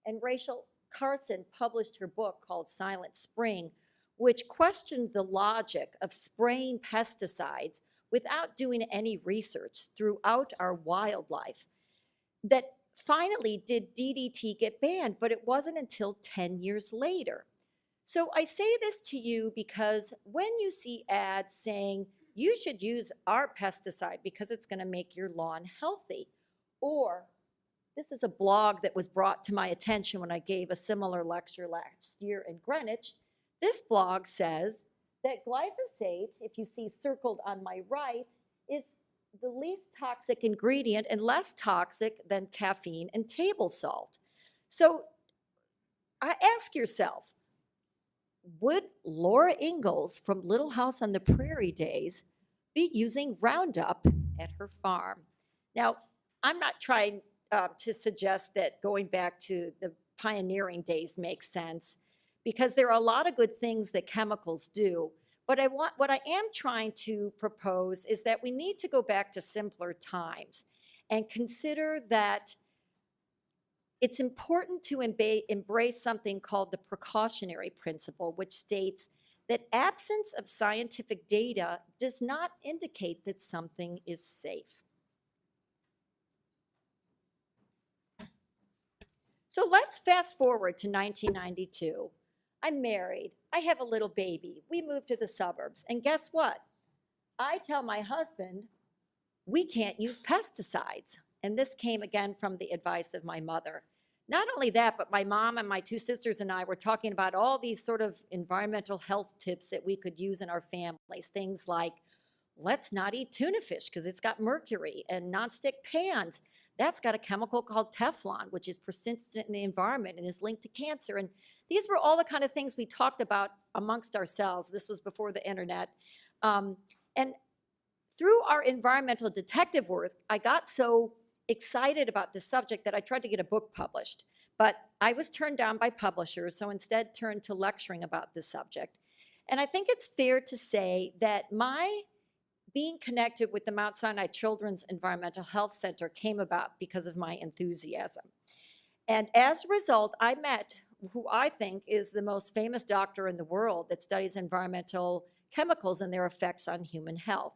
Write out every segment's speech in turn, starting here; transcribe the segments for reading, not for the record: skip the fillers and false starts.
And Rachel Carson published her book called Silent Spring, which questioned the logic of spraying pesticides without doing any research throughout our wildlife. That finally did DDT get banned, but it wasn't until 10 years later. So I say this to you because when you see ads saying you should use our pesticide because it's going to make your lawn healthy, or this is a blog that was brought to my attention when I gave a similar lecture last year in Greenwich. This blog says that glyphosate, if you see circled on my right, is the least toxic ingredient and less toxic than caffeine and table salt. So I ask yourself, would Laura Ingalls from Little House on the Prairie days be using Roundup at her farm? Now, I'm not trying to suggest that going back to the pioneering days makes sense, because there are a lot of good things that chemicals do. But what I am trying to propose is that we need to go back to simpler times and consider that it's important to embrace something called the precautionary principle, which states that absence of scientific data does not indicate that something is safe. So let's fast forward to 1992. I'm married. I have a little baby. We moved to the suburbs. And guess what? I tell my husband, we can't use pesticides. And this came again from the advice of my mother. Not only that, but my mom and my two sisters and I were talking about all these sort of environmental health tips that we could use in our families. Things like, let's not eat tuna fish because it's got mercury, and nonstick pans, that's got a chemical called Teflon, which is persistent in the environment and is linked to cancer. And these were all the kind of things we talked about amongst ourselves. This was before the internet. And through our environmental detective work, I got so excited about this subject that I tried to get a book published. But I was turned down by publishers, so instead turned to lecturing about this subject. And I think it's fair to say that my being connected with the Mount Sinai Children's Environmental Health Center came about because of my enthusiasm. And as a result, I met who I think is the most famous doctor in the world that studies environmental chemicals and their effects on human health.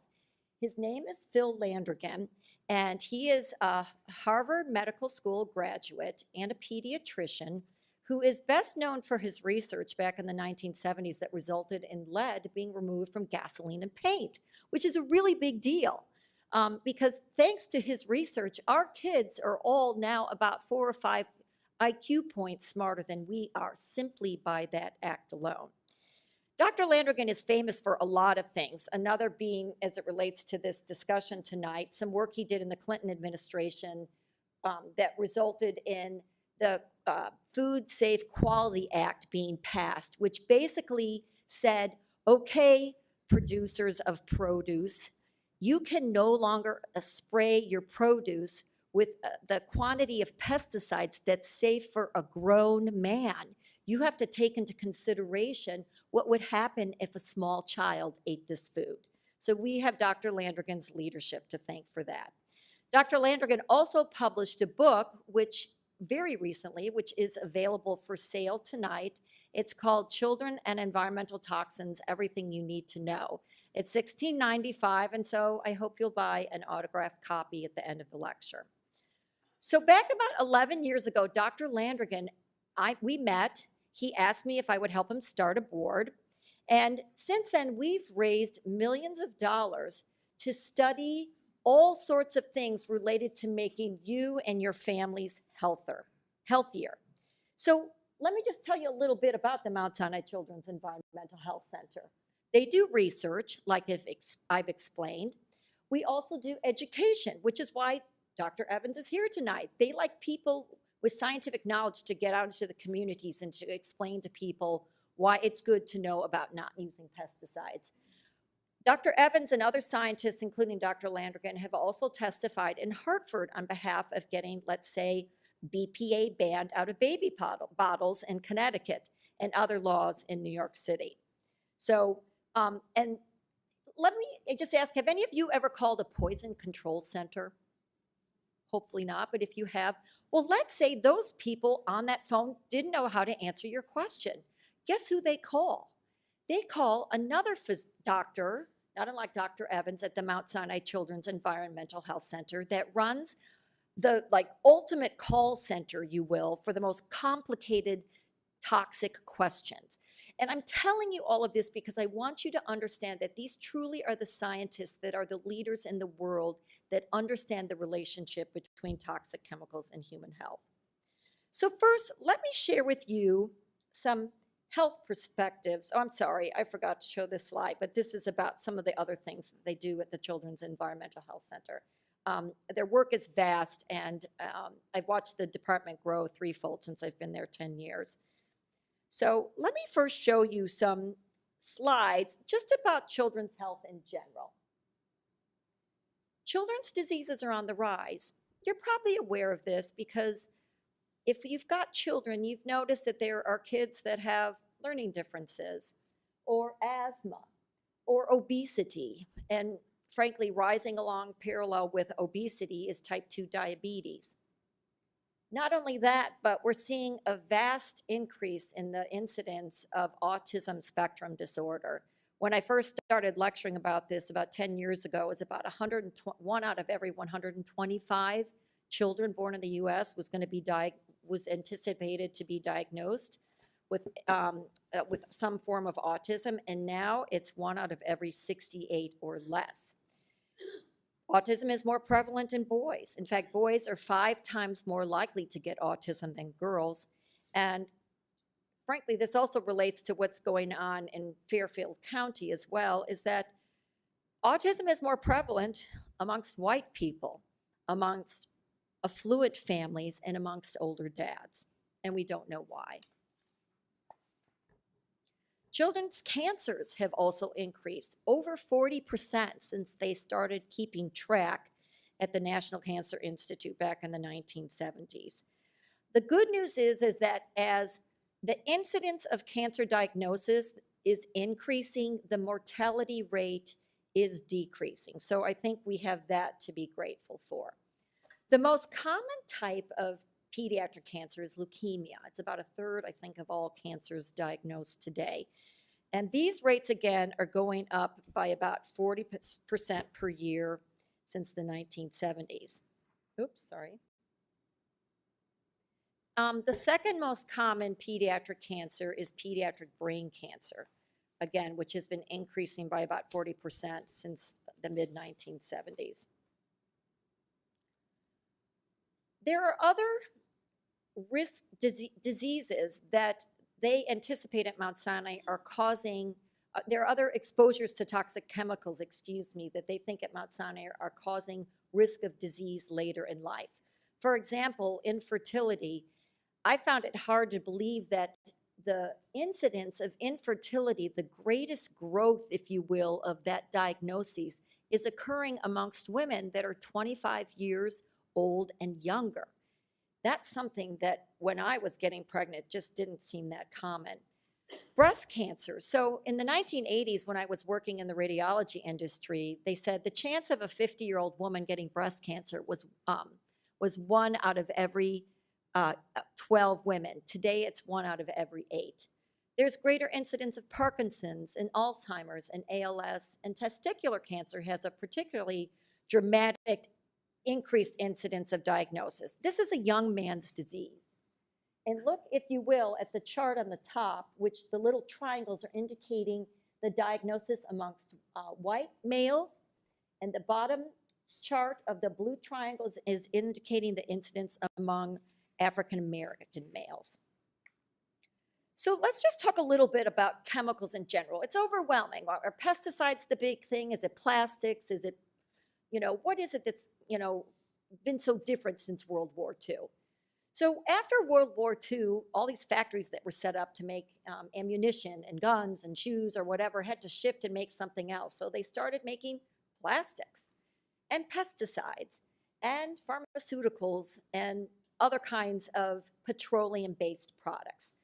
His name is Phil Landrigan, and he is a Harvard Medical School graduate and a pediatrician who is best known for his research back in the 1970s that resulted in lead being removed from gasoline and paint, which is a really big deal. Because thanks to his research, our kids are all now about 4 or 5 IQ points smarter than we are, simply by that act alone. Dr. Landrigan is famous for a lot of things, another being, as it relates to this discussion tonight, some work he did in the Clinton administration that resulted in the Food Safe Quality Act being passed, which basically said, okay, producers of produce, you can no longer spray your produce with the quantity of pesticides that's safe for a grown man. You have to take into consideration what would happen if a small child ate this food. So we have Dr. Landrigan's leadership to thank for that. Dr. Landrigan also published a book, which very recently, which is available for sale tonight. It's called Children and Environmental Toxins, Everything You Need to Know. It's $16.95, and so I hope you'll buy an autographed copy at the end of the lecture. So back about 11 years ago, Dr. Landrigan, we met. He asked me if I would help him start a board. And since then, we've raised millions of dollars to study all sorts of things related to making you and your families healthier. So let me just tell you a little bit about the Mount Sinai Children's Environmental Health Center. They do research, like I've explained. We also do education, which is why Dr. Evans is here tonight. They like people with scientific knowledge to get out into the communities and to explain to people why it's good to know about not using pesticides. Dr. Evans and other scientists, including Dr. Landrigan, have also testified in Hartford on behalf of getting, let's say, BPA banned out of baby bottles in Connecticut and other laws in New York City. So, and let me just ask, have any of you ever called a poison control center? hopefully not, but if you have, well, let's say those people on that phone didn't know how to answer your question. Guess who they call? They call another doctor, not unlike Dr. Evans at the Mount Sinai Children's Environmental Health Center, that runs the ultimate call center, you will, for the most complicated toxic questions. And I'm telling you all of this because I want you to understand that these truly are the scientists that are the leaders in the world that understand the relationship between toxic chemicals and human health. So first, let me share with you some health perspectives. Oh, I'm sorry, I forgot to show this slide, but this is about some of the other things that they do at the Children's Environmental Health Center. Their work is vast, and I've watched the department grow threefold since I've been there 10 years. So let me first show you some slides just about children's health in general. Children's diseases are on the rise. You're probably aware of this because if you've got children, you've noticed that there are kids that have learning differences or asthma or obesity. And frankly, rising along parallel with obesity is type 2 diabetes. Not only that, but we're seeing a vast increase in the incidence of autism spectrum disorder. When I first started lecturing about this about 10 years ago, it was about 101 out of every 125 children born in the U.S. was anticipated to be diagnosed with some form of autism, and now it's 1 out of every 68 or less. Autism is more prevalent in boys. In fact, boys are 5 times more likely to get autism than girls. And frankly, this also relates to what's going on in Fairfield County as well, is that autism is more prevalent amongst white people, amongst affluent families, and amongst older dads. And we don't know why. Children's cancers have also increased over 40% since they started keeping track at the National Cancer Institute back in the 1970s. The good news is that as the incidence of cancer diagnosis is increasing, the mortality rate is decreasing. So I think we have that to be grateful for. The most common type of pediatric cancer is leukemia. It's about 1/3, I think, of all cancers diagnosed today. And these rates, again, are going up by about 40% per year since the 1970s. Oops, sorry. The second most common pediatric cancer is pediatric brain cancer, again, which has been increasing by about 40% since the mid-1970s. There are other risk diseases that they anticipate at Mount Sinai are causing, there are other exposures to toxic chemicals, that they think at Mount Sinai are causing risk of disease later in life. For example, infertility. I found it hard to believe that the incidence of infertility, the greatest growth, if you will, of that diagnosis is occurring amongst women that are 25 years old and younger. That's something that when I was getting pregnant just didn't seem that common. Breast cancer. So in the 1980s, when I was working in the radiology industry, they said the chance of a 50-year-old woman getting breast cancer was 1 out of every 12 women. Today, it's 1 out of every 8. There's greater incidence of Parkinson's and Alzheimer's and ALS, and testicular cancer has a particularly dramatic increased incidence of diagnosis. This is a young man's disease. And look, if you will, at the chart on the top, which the little triangles are indicating the diagnosis amongst white males, and the bottom chart of the blue triangles is indicating the incidence among African American males. So let's just talk a little bit about chemicals in general. It's overwhelming. Are pesticides the big thing? Is it plastics? Is it, what is it that's, been so different since World War II? So after World War II, all these factories that were set up to make ammunition and guns and shoes or whatever had to shift and make something else. So they started making plastics and pesticides and pharmaceuticals and other kinds of petroleum-based products.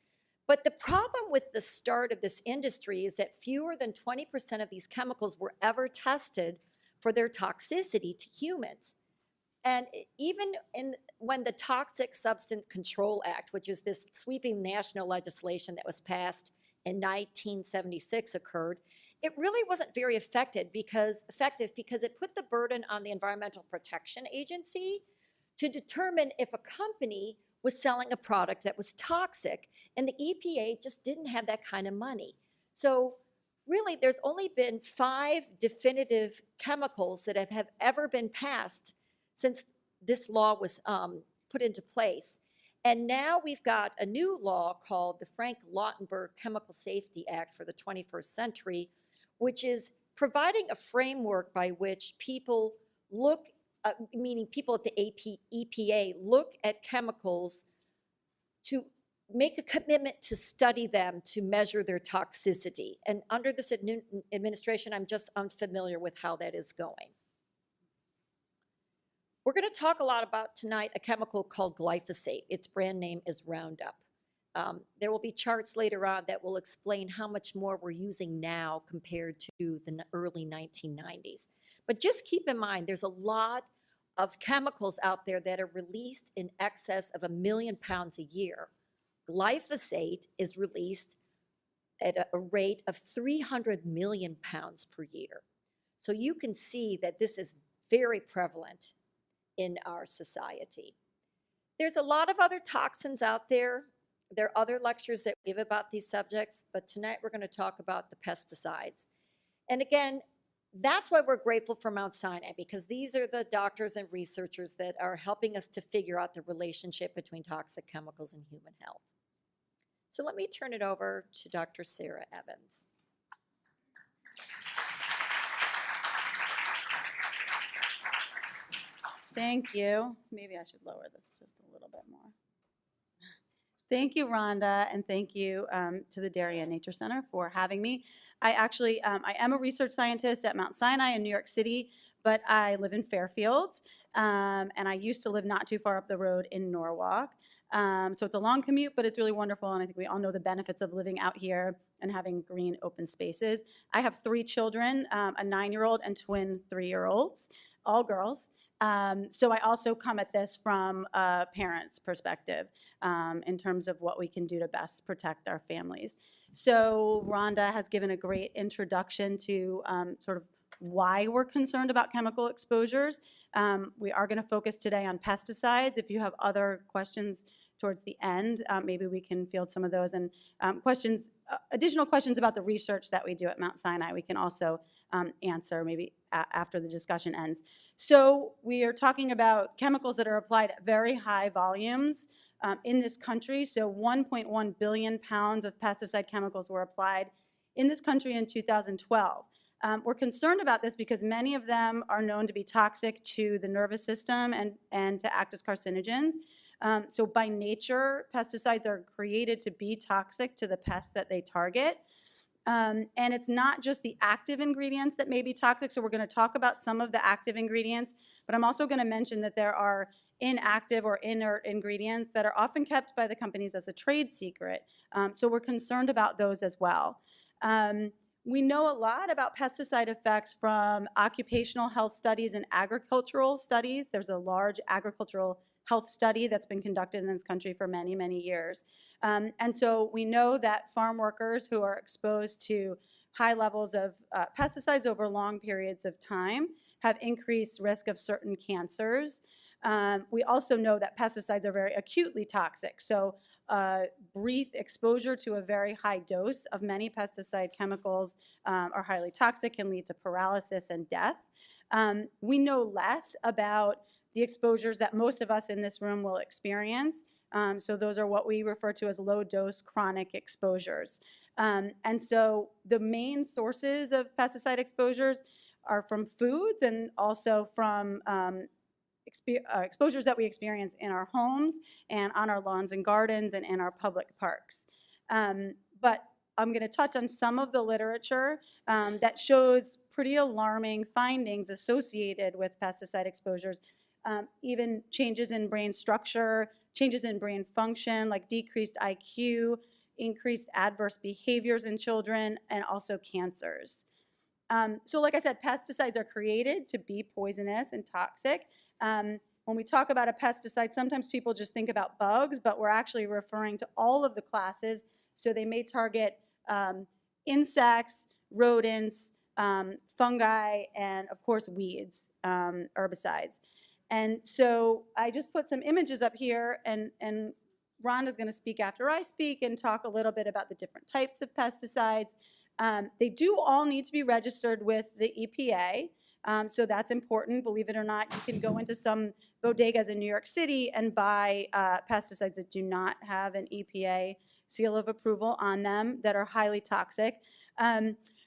But the problem with the start of this industry is that fewer than 20% of these chemicals were ever tested for their toxicity to humans. And even when the Toxic Substance Control Act, which is this sweeping national legislation that was passed in 1976 occurred, it really wasn't very effective because it put the burden on the Environmental Protection Agency to determine if a company was selling a product that was toxic, and the EPA just didn't have that kind of money. So really, there's only been 5 definitive chemicals that have ever been passed since this law was put into place. And now we've got a new law called the Frank Lautenberg Chemical Safety Act for the 21st century, which is providing a framework by which people look, meaning people at the EPA, look at chemicals to make a commitment to study them, to measure their toxicity. And under this administration, I'm just unfamiliar with how that is going. We're going to talk a lot about tonight a chemical called glyphosate. Its brand name is Roundup. There will be charts later on that will explain how much more we're using now compared to the early 1990s. But just keep in mind, there's a lot of chemicals out there that are released in excess of 1 million pounds a year. Glyphosate is released at a rate of 300 million pounds per year. So you can see that this is very prevalent in our society. There's a lot of other toxins out there. There are other lectures that we give about these subjects, but tonight we're going to talk about the pesticides. And again, that's why we're grateful for Mount Sinai, because these are the doctors and researchers that are helping us to figure out the relationship between toxic chemicals and human health. So let me turn it over to Dr. Sarah Evans. Thank you. Maybe I should lower this just a little bit more. Thank you, Rhonda, and thank you to the Darien Nature Center for having me. I am a research scientist at Mount Sinai in New York City, but I live in Fairfield, and I used to live not too far up the road in Norwalk. So it's a long commute, but it's really wonderful, and I think we all know the benefits of living out here and having green open spaces. I have 3 children, a 9-year-old and twin 3-year-olds, all girls. So I also come at this from a parent's perspective in terms of what we can do to best protect our families. So Rhonda has given a great introduction to sort of why we're concerned about chemical exposures. We are going to focus today on pesticides. If you have other questions towards the end, maybe we can field some of those, and additional questions about the research that we do at Mount Sinai we can also answer maybe after the discussion ends. So we are talking about chemicals that are applied at very high volumes in this country. So 1.1 billion pounds of pesticide chemicals were applied in this country in 2012. We're concerned about this because many of them are known to be toxic to the nervous system and to act as carcinogens. So by nature, pesticides are created to be toxic to the pests that they target. And it's not just the active ingredients that may be toxic, so we're going to talk about some of the active ingredients, but I'm also going to mention that there are inactive or inert ingredients that are often kept by the companies as a trade secret. So we're concerned about those as well. We know a lot about pesticide effects from occupational health studies and agricultural studies. There's a large agricultural health study that's been conducted in this country for many, many years. And so we know that farm workers who are exposed to high levels of pesticides over long periods of time have increased risk of certain cancers. We also know that pesticides are very acutely toxic. So brief exposure to a very high dose of many pesticide chemicals are highly toxic, can lead to paralysis and death. We know less about the exposures that most of us in this room will experience. So those are what we refer to as low-dose chronic exposures. And so the main sources of pesticide exposures are from foods and also from exposures that we experience in our homes and on our lawns and gardens and in our public parks. But I'm going to touch on some of the literature that shows pretty alarming findings associated with pesticide exposures. Even changes in brain structure, changes in brain function, like decreased IQ, increased adverse behaviors in children, and also cancers. So like I said, pesticides are created to be poisonous and toxic. when we talk about a pesticide, sometimes people just think about bugs, but we're actually referring to all of the classes. So they may target insects, rodents, fungi, and of course weeds, herbicides. And so I just put some images up here, and Rhonda's going to speak after I speak and talk a little bit about the different types of pesticides. They do all need to be registered with the EPA, so that's important. Believe it or not, you can go into some bodegas in New York City and buy pesticides that do not have an EPA seal of approval on them that are highly toxic.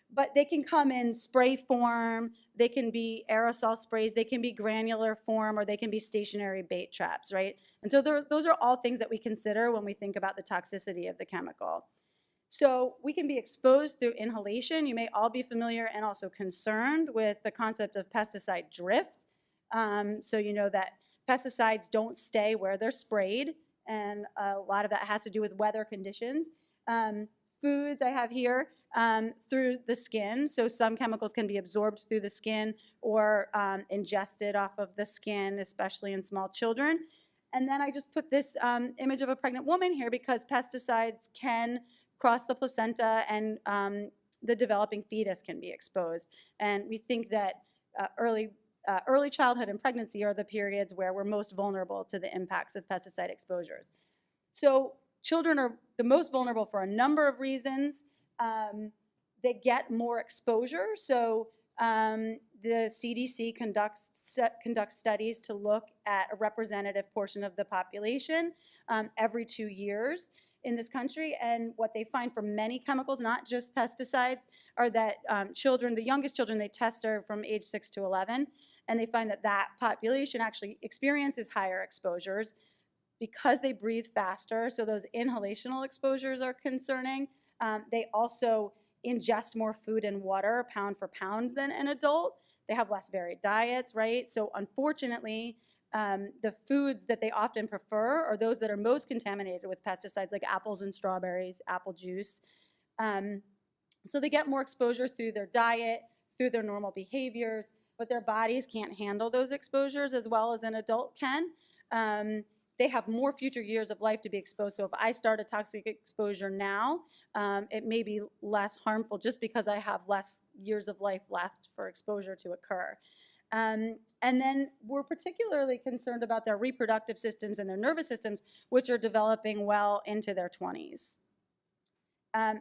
But they can come in spray form, they can be aerosol sprays, they can be granular form, or they can be stationary bait traps, right? And so those are all things that we consider when we think about the toxicity of the chemical. So we can be exposed through inhalation. You may all be familiar and also concerned with the concept of pesticide drift. So you know that pesticides don't stay where they're sprayed, and a lot of that has to do with weather conditions. Foods I have here, through the skin. So some chemicals can be absorbed through the skin or ingested off of the skin, especially in small children. And then I just put this image of a pregnant woman here because pesticides can cross the placenta, and the developing fetus can be exposed. And we think that early childhood and pregnancy are the periods where we're most vulnerable to the impacts of pesticide exposures. So children are the most vulnerable for a number of reasons. They get more exposure. So the CDC conducts studies to look at a representative portion of the population every 2 years in this country. And what they find for many chemicals, not just pesticides, are that children, the youngest children they test are from age 6 to 11. And they find that that population actually experiences higher exposures because they breathe faster. So those inhalational exposures are concerning. They also ingest more food and water pound for pound than an adult. They have less varied diets, right? So unfortunately, the foods that they often prefer are those that are most contaminated with pesticides, like apples and strawberries, apple juice. So they get more exposure through their diet, through their normal behaviors, but their bodies can't handle those exposures as well as an adult can. They have more future years of life to be exposed. So if I start a toxic exposure now, it may be less harmful just because I have less years of life left for exposure to occur. And then we're particularly concerned about their reproductive systems and their nervous systems, which are developing well into their 20s.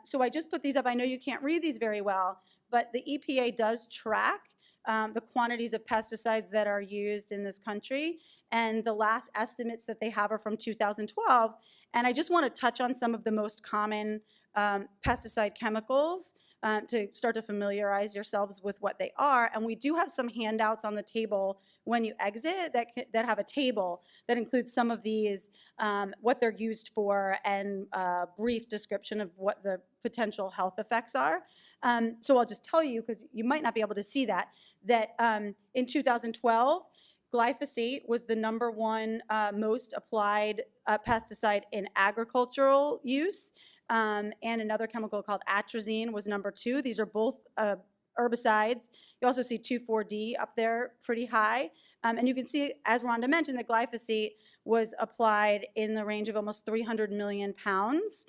So I just put these up. I know you can't read these very well, but the EPA does track the quantities of pesticides that are used in this country, and the last estimates that they have are from 2012. And I just want to touch on some of the most common pesticide chemicals to start to familiarize yourselves with what they are. And we do have some handouts on the table when you exit that have a table that includes some of these, what they're used for, and a brief description of what the potential health effects are. So I'll just tell you, because you might not be able to see that in 2012, glyphosate was the #1 most applied pesticide in agricultural use, and another chemical called atrazine was #2. These are both herbicides. You also see 2,4-D up there pretty high. And you can see, as Rhonda mentioned, that glyphosate was applied in the range of almost 300 million pounds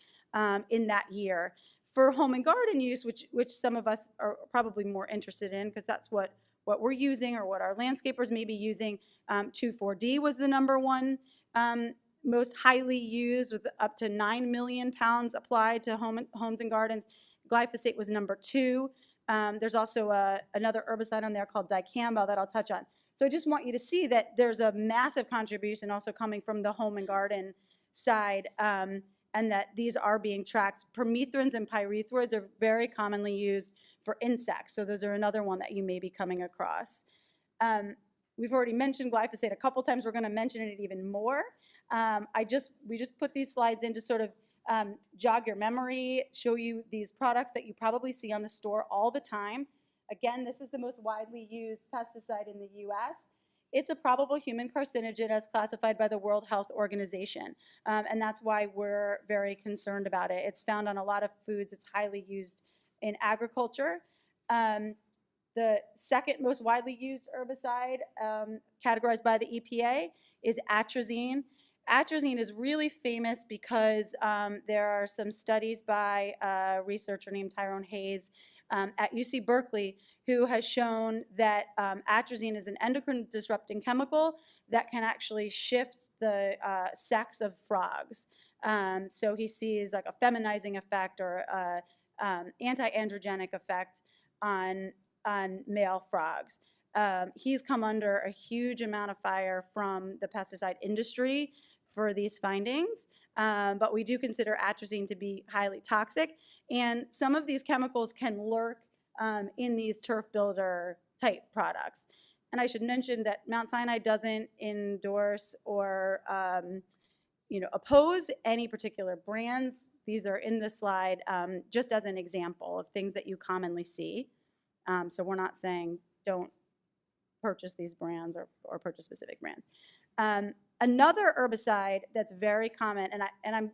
in that year. For home and garden use, which some of us are probably more interested in because that's what we're using or what our landscapers may be using, 2,4-D was the #1 most highly used, with up to 9 million pounds applied to homes and gardens. Glyphosate was #2. There's also another herbicide on there called dicamba that I'll touch on. So I just want you to see that there's a massive contribution also coming from the home and garden side, and that these are being tracked. Permethrins and pyrethroids are very commonly used for insects, so those are another one that you may be coming across. We've already mentioned glyphosate a couple times. We're going to mention it even more. We just put these slides in to sort of jog your memory, show you these products that you probably see on the store all the time. Again, this is the most widely used pesticide in the US. It's a probable human carcinogen as classified by the World Health Organization, and that's why we're very concerned about it. It's found on a lot of foods. It's highly used in agriculture. The second most widely used herbicide categorized by the EPA is atrazine. Atrazine is really famous because there are some studies by a researcher named Tyrone Hayes at UC Berkeley who has shown that atrazine is an endocrine disrupting chemical that can actually shift the sex of frogs. So he sees like a feminizing effect or anti-androgenic effect on male frogs. He's come under a huge amount of fire from the pesticide industry for these findings, but we do consider atrazine to be highly toxic, and some of these chemicals can lurk in these turf builder type products. And I should mention that Mount Sinai doesn't endorse or oppose any particular brands. These are in the slide just as an example of things that you commonly see. So we're not saying don't purchase these brands or purchase specific brands. Another herbicide that's very common, and I'm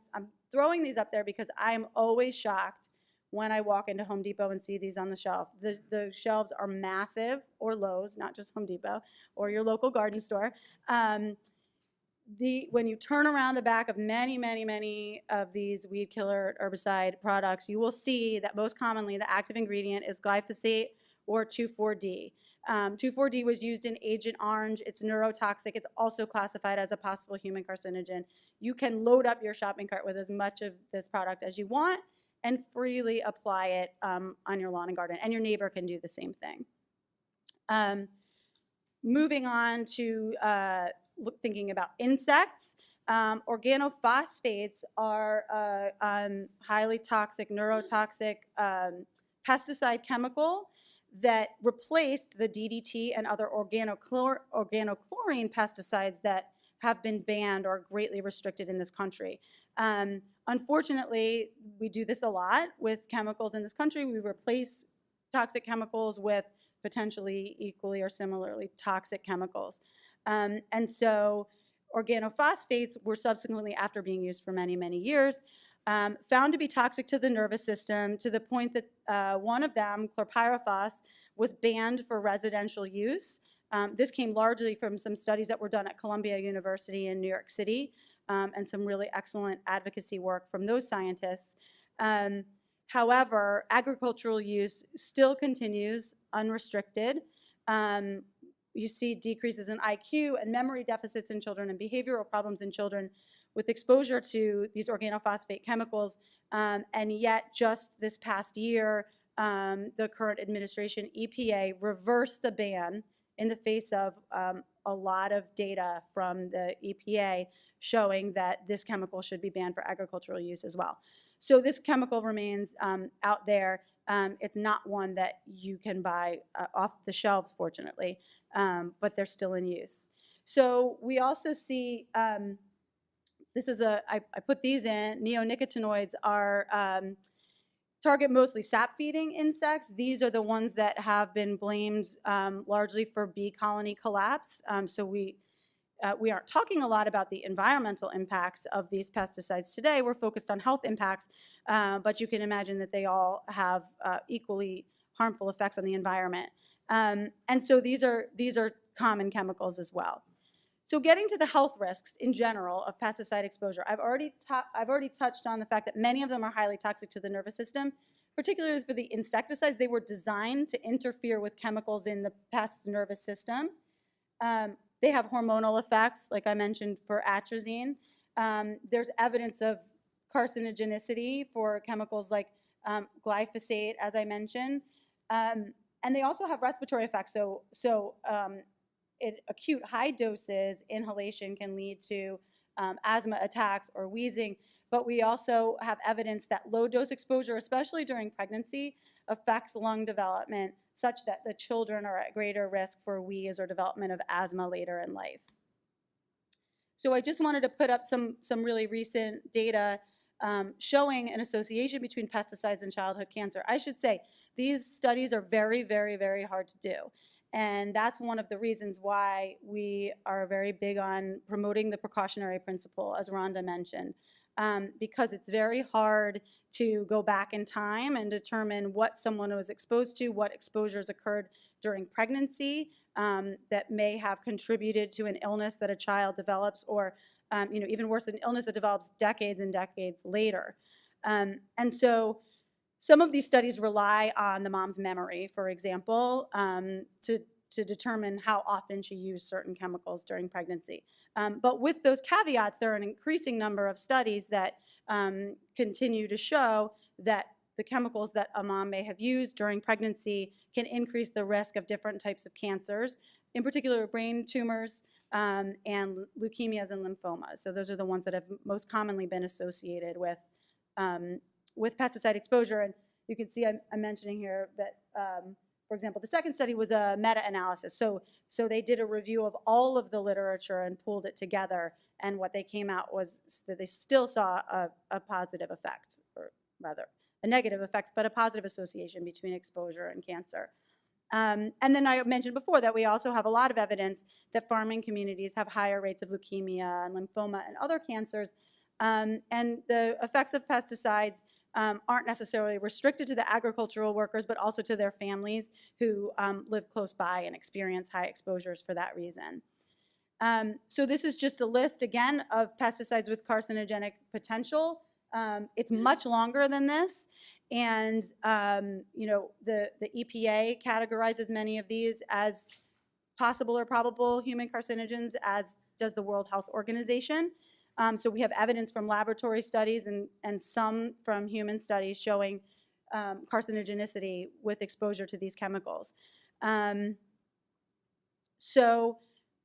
throwing these up there because I'm always shocked when I walk into Home Depot and see these on the shelf. The shelves are massive, or Lowe's, not just Home Depot, or your local garden store. When you turn around the back of many of these weed killer herbicide products, you will see that most commonly the active ingredient is glyphosate or 2,4-D. 2,4-D was used in Agent Orange. It's neurotoxic. It's also classified as a possible human carcinogen. You can load up your shopping cart with as much of this product as you want and freely apply it on your lawn and garden, and your neighbor can do the same thing. Moving on to thinking about insects, organophosphates are highly toxic, neurotoxic pesticide chemical that replaced the DDT and other organochlorine pesticides that have been banned or greatly restricted in this country. Unfortunately, we do this a lot with chemicals in this country. We replace toxic chemicals with potentially equally or similarly toxic chemicals. And so organophosphates were subsequently, after being used for many years, found to be toxic to the nervous system to the point that one of them, Chlorpyrifos, was banned for residential use. This came largely from some studies that were done at Columbia University in New York City, and some really excellent advocacy work from those scientists. However, agricultural use still continues unrestricted. You see decreases in IQ and memory deficits in children and behavioral problems in children with exposure to these organophosphate chemicals, and yet just this past year, the current administration, EPA, reversed the ban in the face of a lot of data from the EPA showing that this chemical should be banned for agricultural use as well. So this chemical remains out there. It's not one that you can buy off the shelves, fortunately, but they're still in use. So we also see, this is I put these in, neonicotinoids are target mostly sap-feeding insects. These are the ones that have been blamed largely for bee colony collapse. So we aren't talking a lot about the environmental impacts of these pesticides today. We're focused on health impacts, but you can imagine that they all have equally harmful effects on the environment. And so these are common chemicals as well. So getting to the health risks in general of pesticide exposure, I've already touched on the fact that many of them are highly toxic to the nervous system, particularly for the insecticides. They were designed to interfere with chemicals in the pest's nervous system. They have hormonal effects, like I mentioned, for atrazine. There's evidence of carcinogenicity for chemicals like glyphosate, as I mentioned. And they also have respiratory effects. So acute high doses inhalation can lead to asthma attacks or wheezing, but we also have evidence that low dose exposure, especially during pregnancy, affects lung development such that the children are at greater risk for wheeze or development of asthma later in life. So I just wanted to put up some really recent data showing an association between pesticides and childhood cancer. I should say these studies are very hard to do. And that's one of the reasons why we are very big on promoting the precautionary principle, as Rhonda mentioned. because it's very hard to go back in time and determine what someone was exposed to, what exposures occurred during pregnancy that may have contributed to an illness that a child develops, or even worse, an illness that develops decades and decades later. And so some of these studies rely on the mom's memory, for example, to determine how often she used certain chemicals during pregnancy. But with those caveats, there are an increasing number of studies that continue to show that the chemicals that a mom may have used during pregnancy can increase the risk of different types of cancers, in particular brain tumors and leukemias and lymphomas. So those are the ones that have most commonly been associated with pesticide exposure. And you can see I'm mentioning here that, for example, the second study was a meta-analysis. So they did a review of all of the literature and pulled it together, and what they came out was that they still saw a positive effect, or rather a negative effect, but a positive association between exposure and cancer. And then I mentioned before that we also have a lot of evidence that farming communities have higher rates of leukemia and lymphoma and other cancers. And the effects of pesticides aren't necessarily restricted to the agricultural workers, but also to their families who live close by and experience high exposures for that reason. So this is just a list, again, of pesticides with carcinogenic potential. It's much longer than this. And, the EPA categorizes many of these as possible or probable human carcinogens, as does the World Health Organization. So we have evidence from laboratory studies and some from human studies showing carcinogenicity with exposure to these chemicals. So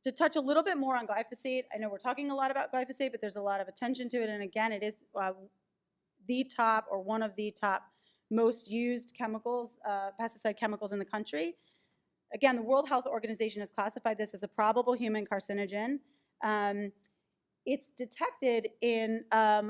to touch a little bit more on glyphosate, I know we're talking a lot about glyphosate, but there's a lot of attention to it. And again, it is the top, or one of the top most used chemicals, pesticide chemicals in the country. Again, the World Health Organization has classified this as a probable human carcinogen. It's detected in a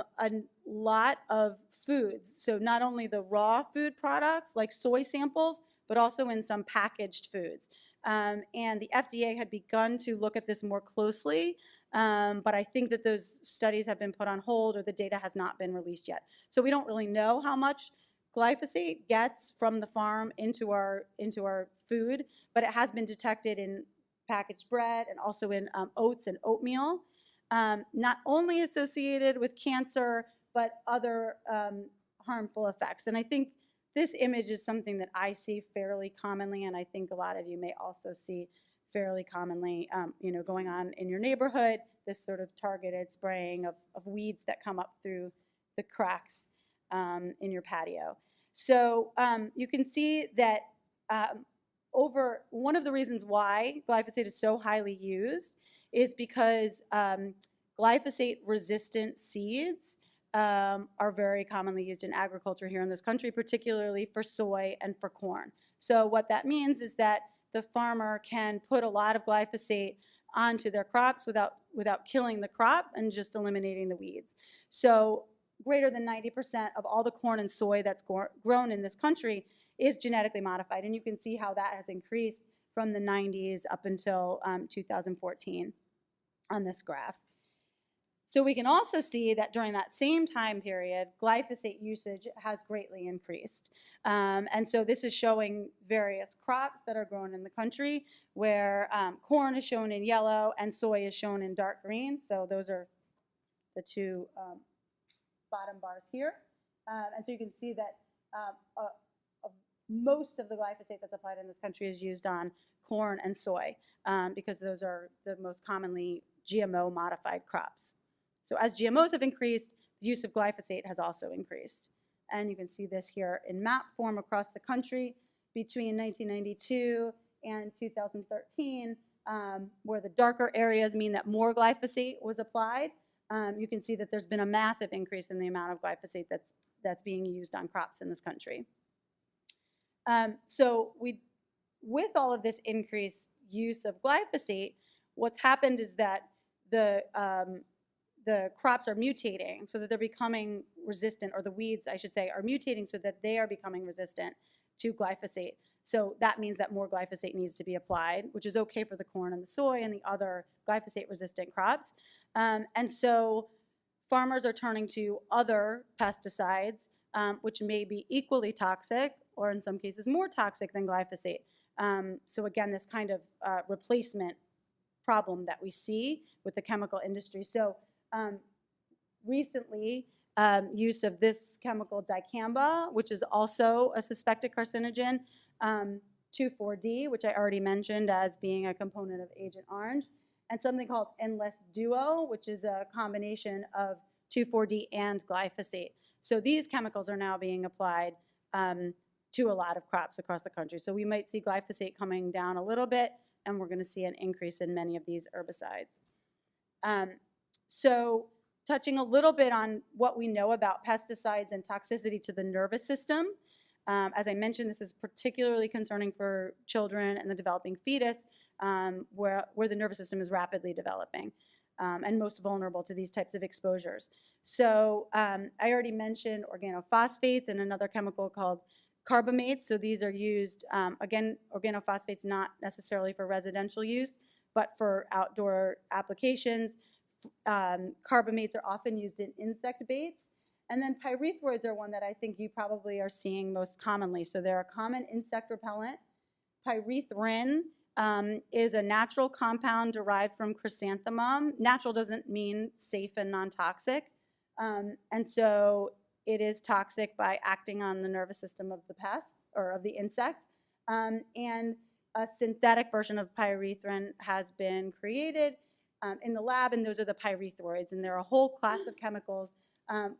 lot of foods. So not only the raw food products like soy samples, but also in some packaged foods. And the FDA had begun to look at this more closely, but I think that those studies have been put on hold, or the data has not been released yet. So we don't really know how much glyphosate gets from the farm into our food, but it has been detected in packaged bread and also in oats and oatmeal. Not only associated with cancer, but other harmful effects. And I think this image is something that I see fairly commonly, and I think a lot of you may also see fairly commonly, going on in your neighborhood, this sort of targeted spraying of weeds that come up through the cracks in your patio. So you can see that one of the reasons why glyphosate is so highly used is because glyphosate-resistant seeds are very commonly used in agriculture here in this country, particularly for soy and for corn. So what that means is that the farmer can put a lot of glyphosate onto their crops without killing the crop and just eliminating the weeds. So greater than 90% of all the corn and soy that's grown in this country is genetically modified. And you can see how that has increased from the 90s up until 2014 on this graph. So we can also see that during that same time period, glyphosate usage has greatly increased. And so this is showing various crops that are grown in the country, where corn is shown in yellow and soy is shown in dark green. So those are the two bottom bars here. And so you can see that most of the glyphosate that's applied in this country is used on corn and soy, because those are the most commonly GMO modified crops. So as GMOs have increased, the use of glyphosate has also increased. And you can see this here in map form across the country between 1992 and 2013, where the darker areas mean that more glyphosate was applied. You can see that there's been a massive increase in the amount of glyphosate that's being used on crops in this country. So with all of this increased use of glyphosate, what's happened is that the crops are mutating so that they're becoming resistant, or the weeds, I should say, are mutating so that they are becoming resistant to glyphosate. So that means that more glyphosate needs to be applied, which is okay for the corn and the soy and the other glyphosate-resistant crops. And so farmers are turning to other pesticides, which may be equally toxic or in some cases more toxic than glyphosate. So again, this kind of replacement problem that we see with the chemical industry. So recently, use of this chemical dicamba, which is also a suspected carcinogen, 2,4-D, which I already mentioned as being a component of Agent Orange, and something called Endless Duo, which is a combination of 2,4-D and glyphosate. So these chemicals are now being applied to a lot of crops across the country. So we might see glyphosate coming down a little bit, and we're going to see an increase in many of these herbicides. So touching a little bit on what we know about pesticides and toxicity to the nervous system. As I mentioned, this is particularly concerning for children and the developing fetus, where the nervous system is rapidly developing and most vulnerable to these types of exposures. So I already mentioned organophosphates and another chemical called carbamates. So these are used, again, organophosphates not necessarily for residential use, but for outdoor applications. Carbamates are often used in insect baits. And then pyrethroids are one that I think you probably are seeing most commonly. So they're a common insect repellent. Pyrethrin is a natural compound derived from chrysanthemum. Natural doesn't mean safe and non-toxic. And so it is toxic by acting on the nervous system of the pest or of the insect. And a synthetic version of pyrethrin has been created in the lab, and those are the pyrethroids. And they're a whole class of chemicals,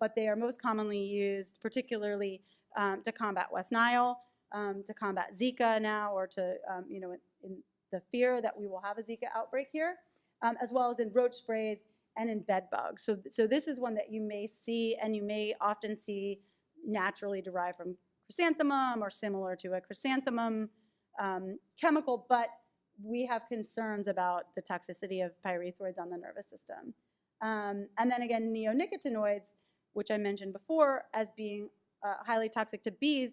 but they are most commonly used particularly to combat West Nile, to combat Zika now, or to, in the fear that we will have a Zika outbreak here, as well as in roach sprays and in bed bugs. So this is one that you may see, and you may often see naturally derived from chrysanthemum or similar to a chrysanthemum chemical, but we have concerns about the toxicity of pyrethroids on the nervous system. And then again, neonicotinoids, which I mentioned before as being highly toxic to bees,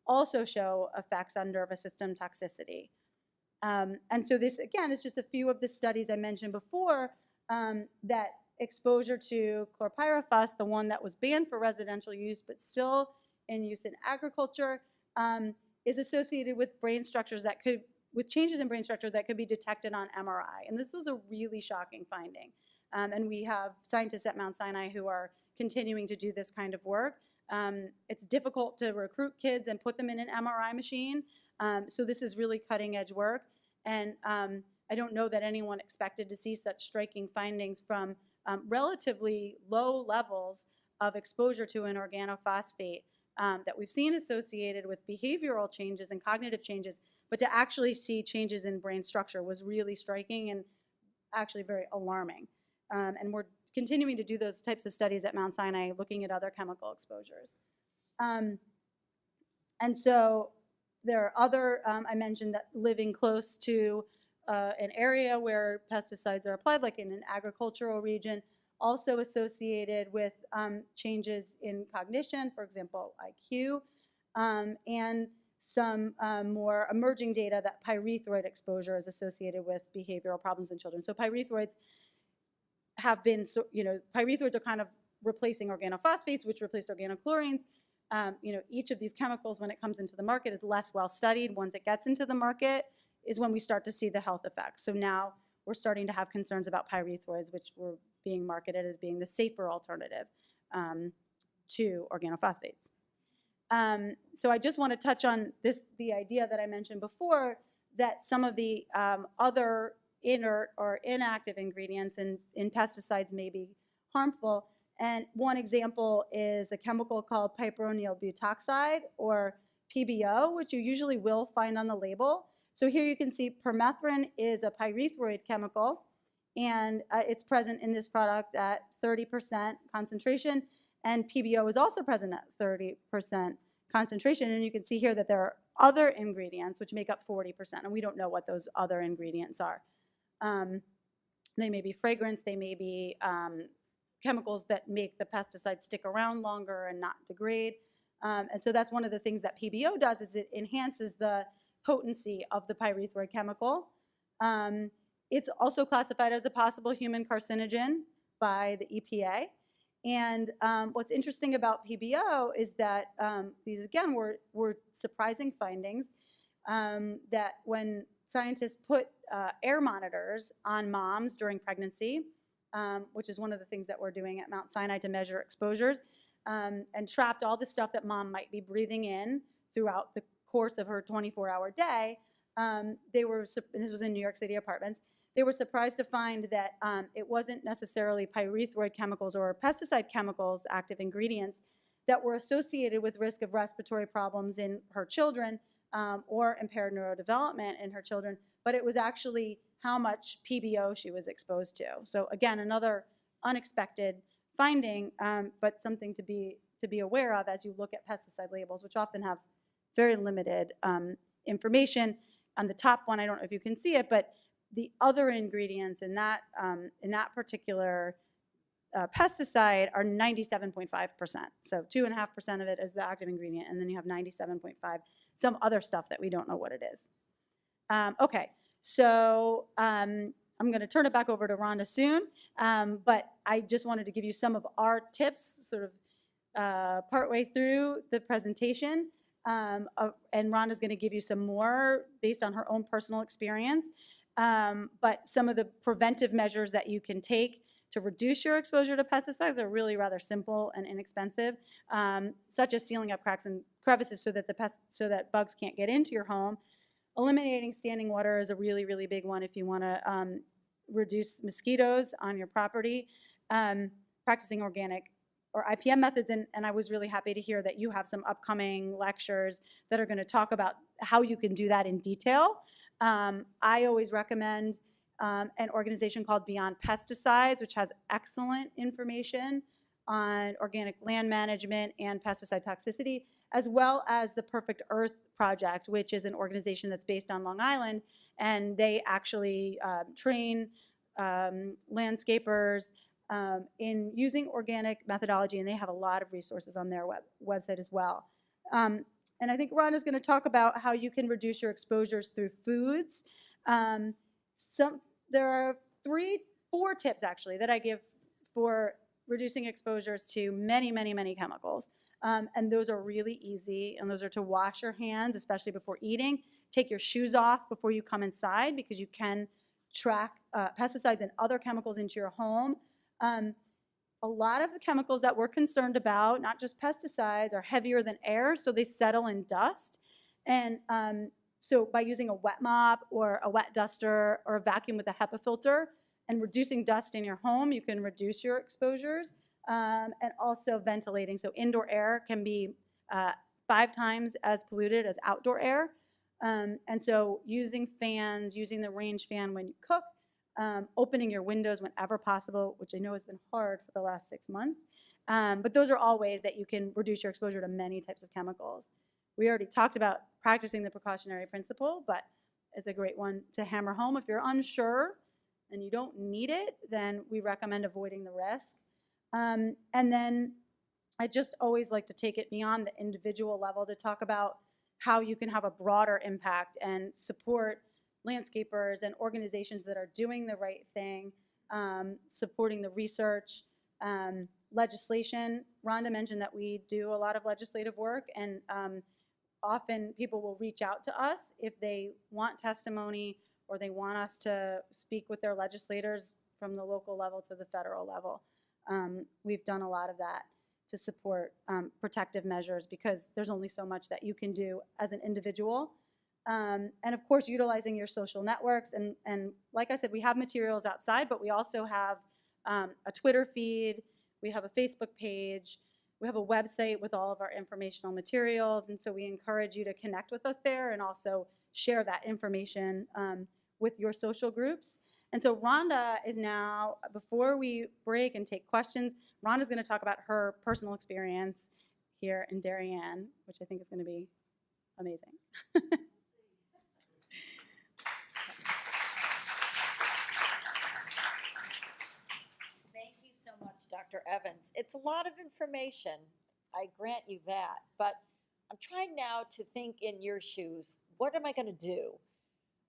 also show effects on nervous system toxicity. And so this, again, is just a few of the studies I mentioned before that exposure to Chlorpyrifos, the one that was banned for residential use but still in use in agriculture, is associated with brain structures that could, with changes in brain structure that could be detected on MRI. And this was a really shocking finding. And we have scientists at Mount Sinai who are continuing to do this kind of work. It's difficult to recruit kids and put them in an MRI machine. So this is really cutting edge work. And I don't know that anyone expected to see such striking findings from relatively low levels of exposure to an organophosphate that we've seen associated with behavioral changes and cognitive changes, but to actually see changes in brain structure was really striking and actually very alarming. And we're continuing to do those types of studies at Mount Sinai, looking at other chemical exposures. And so there are other, I mentioned that living close to an area where pesticides are applied, like in an agricultural region, also associated with changes in cognition, for example, IQ, and some more emerging data that pyrethroid exposure is associated with behavioral problems in children. So pyrethroids have been, pyrethroids are kind of replacing organophosphates, which replaced organochlorines. Each of these chemicals, when it comes into the market, is less well studied. Once it gets into the market is when we start to see the health effects. So now we're starting to have concerns about pyrethroids, which were being marketed as being the safer alternative to organophosphates. So I just want to touch on the idea that I mentioned before, that some of the other inert or inactive ingredients in pesticides may be harmful. And one example is a chemical called piperonyl butoxide, or PBO, which you usually will find on the label. So here you can see permethrin is a pyrethroid chemical, and it's present in this product at 30% concentration, and PBO is also present at 30% concentration. And you can see here that there are other ingredients which make up 40%, and we don't know what those other ingredients are. They may be fragrance, they may be chemicals that make the pesticide stick around longer and not degrade. And so that's one of the things that PBO does, is it enhances the potency of the pyrethroid chemical. It's also classified as a possible human carcinogen by the EPA. And what's interesting about PBO is that these, again, were surprising findings, that when scientists put air monitors on moms during pregnancy, which is one of the things that we're doing at Mount Sinai to measure exposures, and trapped all the stuff that mom might be breathing in throughout the course of her 24-hour day, and this was in New York City apartments, they were surprised to find that it wasn't necessarily pyrethroid chemicals or pesticide chemicals, active ingredients, that were associated with risk of respiratory problems in her children or impaired neurodevelopment in her children, but it was actually how much PBO she was exposed to. So again, another unexpected finding, but something to be aware of as you look at pesticide labels, which often have very limited information. On the top one, I don't know if you can see it, but the other ingredients in that particular pesticide are 97.5%. So 2.5% of it is the active ingredient, and then you have 97.5, some other stuff that we don't know what it is. Okay, so I'm going to turn it back over to Rhonda soon, but I just wanted to give you some of our tips sort of partway through the presentation, and Rhonda's going to give you some more based on her own personal experience, but some of the preventive measures that you can take to reduce your exposure to pesticides are really rather simple and inexpensive, such as sealing up cracks and crevices so that bugs can't get into your home. Eliminating standing water is a really, really big one if you want to reduce mosquitoes on your property. Practicing organic or IPM methods, and I was really happy to hear that you have some upcoming lectures that are going to talk about how you can do that in detail. I always recommend an organization called Beyond Pesticides, which has excellent information on organic land management and pesticide toxicity, as well as the Perfect Earth Project, which is an organization that's based on Long Island, and they actually train landscapers in using organic methodology, and they have a lot of resources on their website as well. And I think Rhonda's going to talk about how you can reduce your exposures through foods. There are 4 tips actually that I give for reducing exposures to many, many, many chemicals. And those are really easy, and those are to wash your hands, especially before eating. Take your shoes off before you come inside, because you can track pesticides and other chemicals into your home. A lot of the chemicals that we're concerned about, not just pesticides, are heavier than air, so they settle in dust. And so by using a wet mop or a wet duster or a vacuum with a HEPA filter and reducing dust in your home, you can reduce your exposures. And also ventilating. So indoor air can be 5 times as polluted as outdoor air. And so using fans, using the range fan when you cook, opening your windows whenever possible, which I know has been hard for the last 6 months. But those are all ways that you can reduce your exposure to many types of chemicals. We already talked about practicing the precautionary principle, but it's a great one to hammer home. If you're unsure and you don't need it, then we recommend avoiding the risk. And then I just always like to take it beyond the individual level to talk about how you can have a broader impact and support landscapers and organizations that are doing the right thing, supporting the research, legislation. Rhonda mentioned that we do a lot of legislative work, and often people will reach out to us if they want testimony or they want us to speak with their legislators from the local level to the federal level. We've done a lot of that to support protective measures, because there's only so much that you can do as an individual. And of course, utilizing your social networks. And like I said, we have materials outside, but we also have a Twitter feed, we have a Facebook page, we have a website with all of our informational materials. And so we encourage you to connect with us there and also share that information with your social groups. And so Rhonda is now, before we break and take questions, Rhonda's going to talk about her personal experience here in Darien, which I think is going to be amazing. Thank you so much, Dr. Evans. It's a lot of information. I grant you that. But I'm trying now to think in your shoes. What am I going to do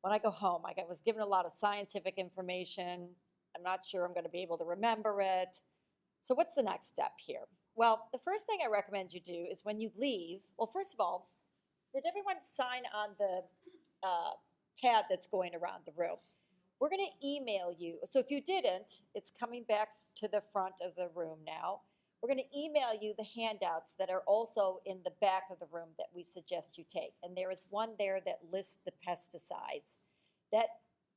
when I go home? I was given a lot of scientific information. I'm not sure I'm going to be able to remember it. So what's the next step here? Well, the first thing I recommend you do is when you leave, well, first of all, did everyone sign on the pad that's going around the room? We're going to email you. So if you didn't, it's coming back to the front of the room now. We're going to email you the handouts that are also in the back of the room that we suggest you take. And there is one there that lists the pesticides that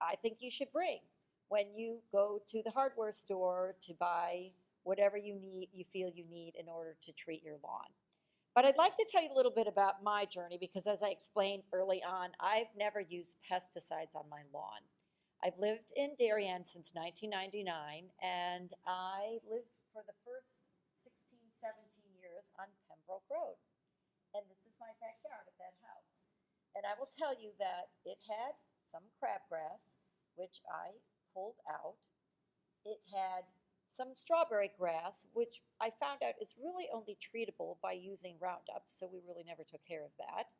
I think you should bring when you go to the hardware store to buy whatever you need, you feel you need in order to treat your lawn. But I'd like to tell you a little bit about my journey because, as I explained early on, I've never used pesticides on my lawn. I've lived in Darien since 1999, and I lived for the first 16, 17 years on Pembroke Road. And this is my backyard at that house. And I will tell you that it had some crabgrass, which I pulled out. It had some strawberry grass, which I found out is really only treatable by using Roundup, so we really never took care of that.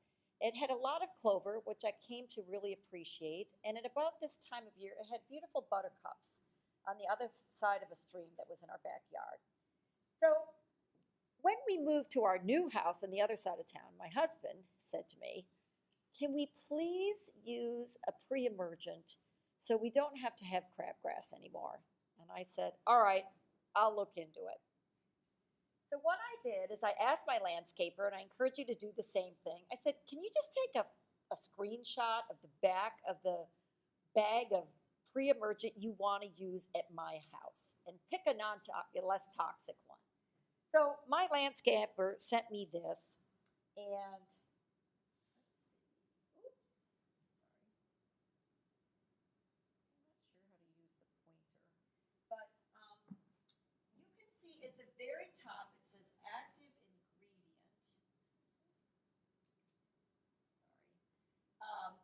It had a lot of clover, which I came to really appreciate, and at about this time of year, it had beautiful buttercups on the other side of a stream that was in our backyard. So when we moved to our new house on the other side of town, my husband said to me, "Can we please use a Preemergent so we don't have to have crabgrass anymore?" And I said, "All right, I'll look into it." So what I did is I asked my landscaper, and I encourage you to do the same thing. I said, "Can you just take a screenshot of the back of the bag of Preemergent you want to use at my house and pick a less toxic one?" So my landscaper sent me this, and you can see at the very top it says active ingredient. Um,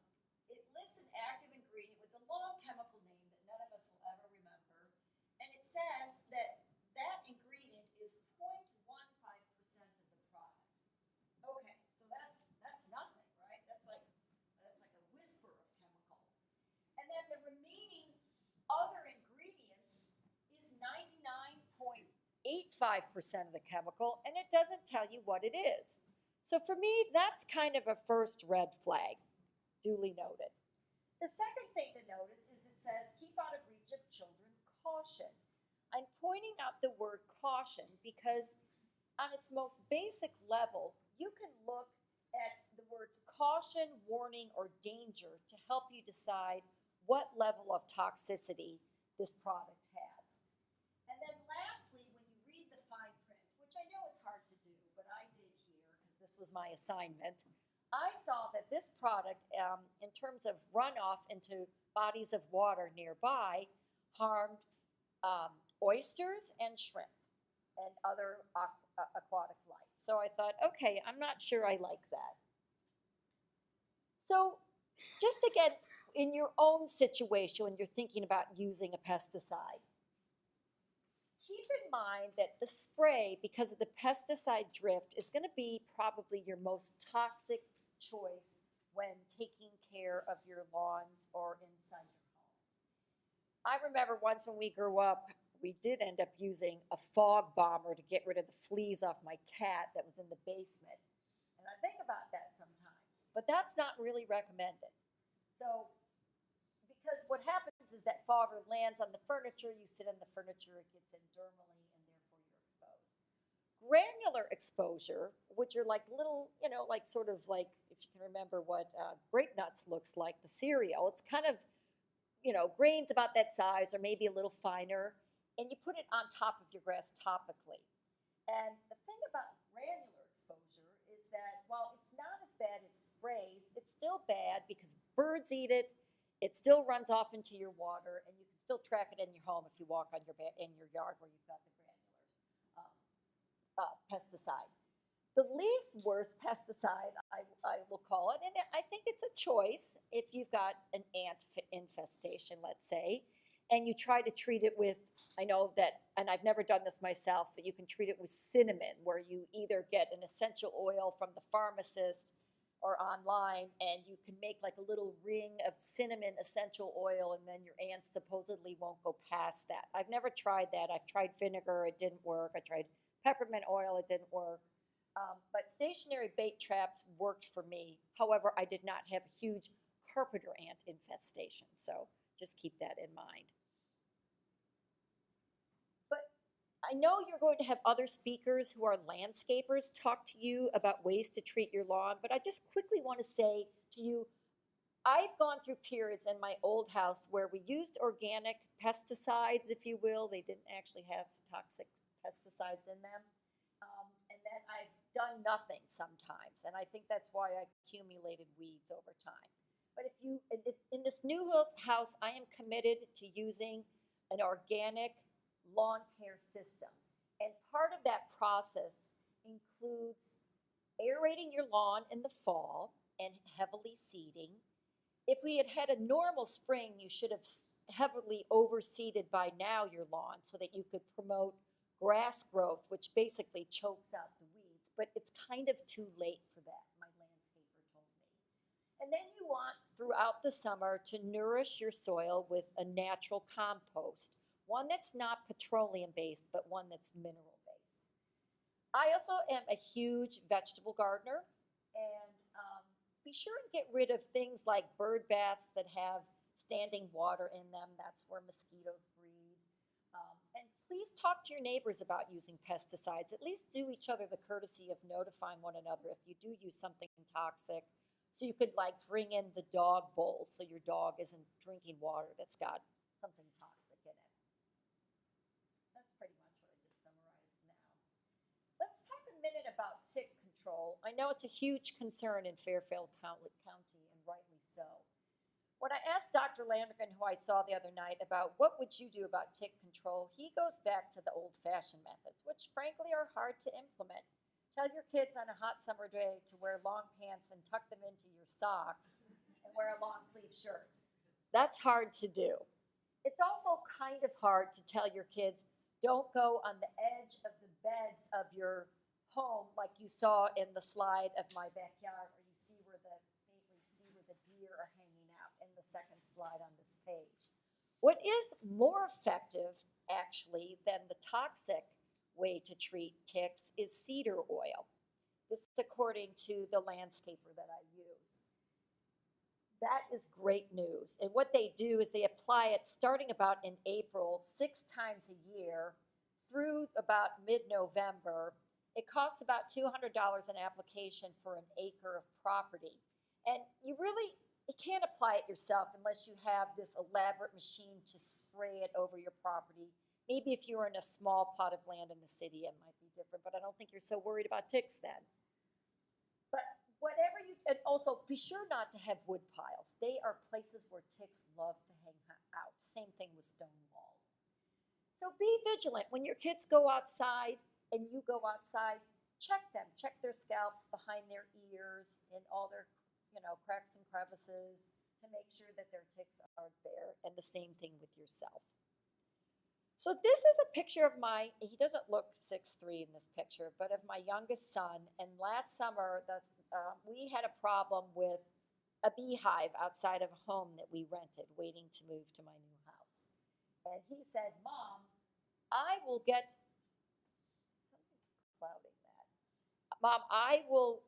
it lists an active ingredient with a long chemical name that none of us will ever remember. And it says that that ingredient is 0.15% of the product. Okay, so that's nothing, right? That's like a whisper of chemical. And then the remaining other ingredients is 99.85% of the chemical, and it doesn't tell you what it is. So for me, that's kind of a first red flag, duly noted. The second thing to notice is it says, "Keep out of reach of children, caution." I'm pointing out the word caution because on its most basic level, you can look at the words caution, warning, or danger to help you decide what level of toxicity this product has. And then lastly, when you read the fine print, which I know is hard to do, but I did here because this was my assignment, I saw that this product, in terms of runoff into bodies of water nearby, harmed oysters and shrimp and other aquatic life. So I thought, okay, I'm not sure I like that. So just again, in your own situation when you're thinking about using a pesticide, keep in mind that the spray, because of the pesticide drift, is going to be probably your most toxic choice when taking care of your lawns or inside your home. I remember once when we grew up, we did end up using a fog bomber to get rid of the fleas off my cat that was in the basement. And I think about that sometimes, but that's not really recommended. So, because what happens is that fogger lands on the furniture, you sit on the furniture, it gets in dermally, and therefore you're exposed. Granular exposure, which are like little, like sort of like, if you can remember what grape nuts looks like, the cereal, it's kind of, grains about that size or maybe a little finer, and you put it on top of your grass topically. And the thing about granular exposure is that while it's not as bad as sprays, it's still bad because birds eat it. It still runs off into your water, and you can still track it in your home if you walk on in your yard where you've got the granular pesticide. The least worst pesticide, I will call it, and I think it's a choice if you've got an ant infestation, let's say, and you try to treat it with, I know that, and I've never done this myself, but you can treat it with cinnamon, where you either get an essential oil from the pharmacist or online, and you can make like a little ring of cinnamon essential oil, and then your ants supposedly won't go past that. I've never tried that. I've tried vinegar, it didn't work. I tried peppermint oil, it didn't work. But stationary bait traps worked for me. However, I did not have a huge carpenter ant infestation, so just keep that in mind. But I know you're going to have other speakers who are landscapers talk to you about ways to treat your lawn, but I just quickly want to say to you, I've gone through periods in my old house where we used organic pesticides, if you will. They didn't actually have toxic pesticides in them. And then I've done nothing sometimes, and I think that's why I accumulated weeds over time. But in this new house, I am committed to using an organic lawn care system. And part of that process includes aerating your lawn in the fall and heavily seeding. If we had had a normal spring, you should have heavily overseeded by now your lawn so that you could promote grass growth, which basically chokes out the weeds. But it's kind of too late for that, my landscaper told me. And then you want, throughout the summer, to nourish your soil with a natural compost, one that's not petroleum-based, but one that's mineral-based. I also am a huge vegetable gardener, and be sure and get rid of things like bird baths that have standing water in them. That's where mosquitoes breed. And please talk to your neighbors about using pesticides. At least do each other the courtesy of notifying one another if you do use something toxic. So you could like bring in the dog bowl so your dog isn't drinking water that's got something toxic in it. That's pretty much what I just summarized now. Let's talk a minute about tick control. I know it's a huge concern in Fairfield County, and rightly so. When I asked Dr. Landrigan, who I saw the other night, about what would you do about tick control, he goes back to the old-fashioned methods, which frankly are hard to implement. Tell your kids on a hot summer day to wear long pants and tuck them into your socks and wear a long-sleeve shirt. That's hard to do. It's also kind of hard to tell your kids, don't go on the edge of the beds of your home like you saw in the slide of my backyard, or you see where the deer are hanging out in the second slide on this page. What is more effective, actually, than the toxic way to treat ticks is cedar oil. This is according to the landscaper that I use. That is great news. And what they do is they apply it starting about in April, 6 times a year, through about mid-November. It costs about $200 an application for an acre of property. And you can't apply it yourself unless you have this elaborate machine to spray it over your property. Maybe if you were in a small plot of land in the city, it might be different, but I don't think you're so worried about ticks then. But and also be sure not to have wood piles. They are places where ticks love to hang out. Same thing with stone walls. So be vigilant. When your kids go outside and you go outside, check them. Check their scalps, behind their ears, in all their cracks and crevices to make sure that their ticks aren't there, and the same thing with yourself. So this is a picture of he doesn't look 6'3" in this picture, but of my youngest son. And last summer, we had a problem with a beehive outside of a home that we rented, waiting to move to my new house. And he said, Mom, I will get, something's clouding that. Mom, I will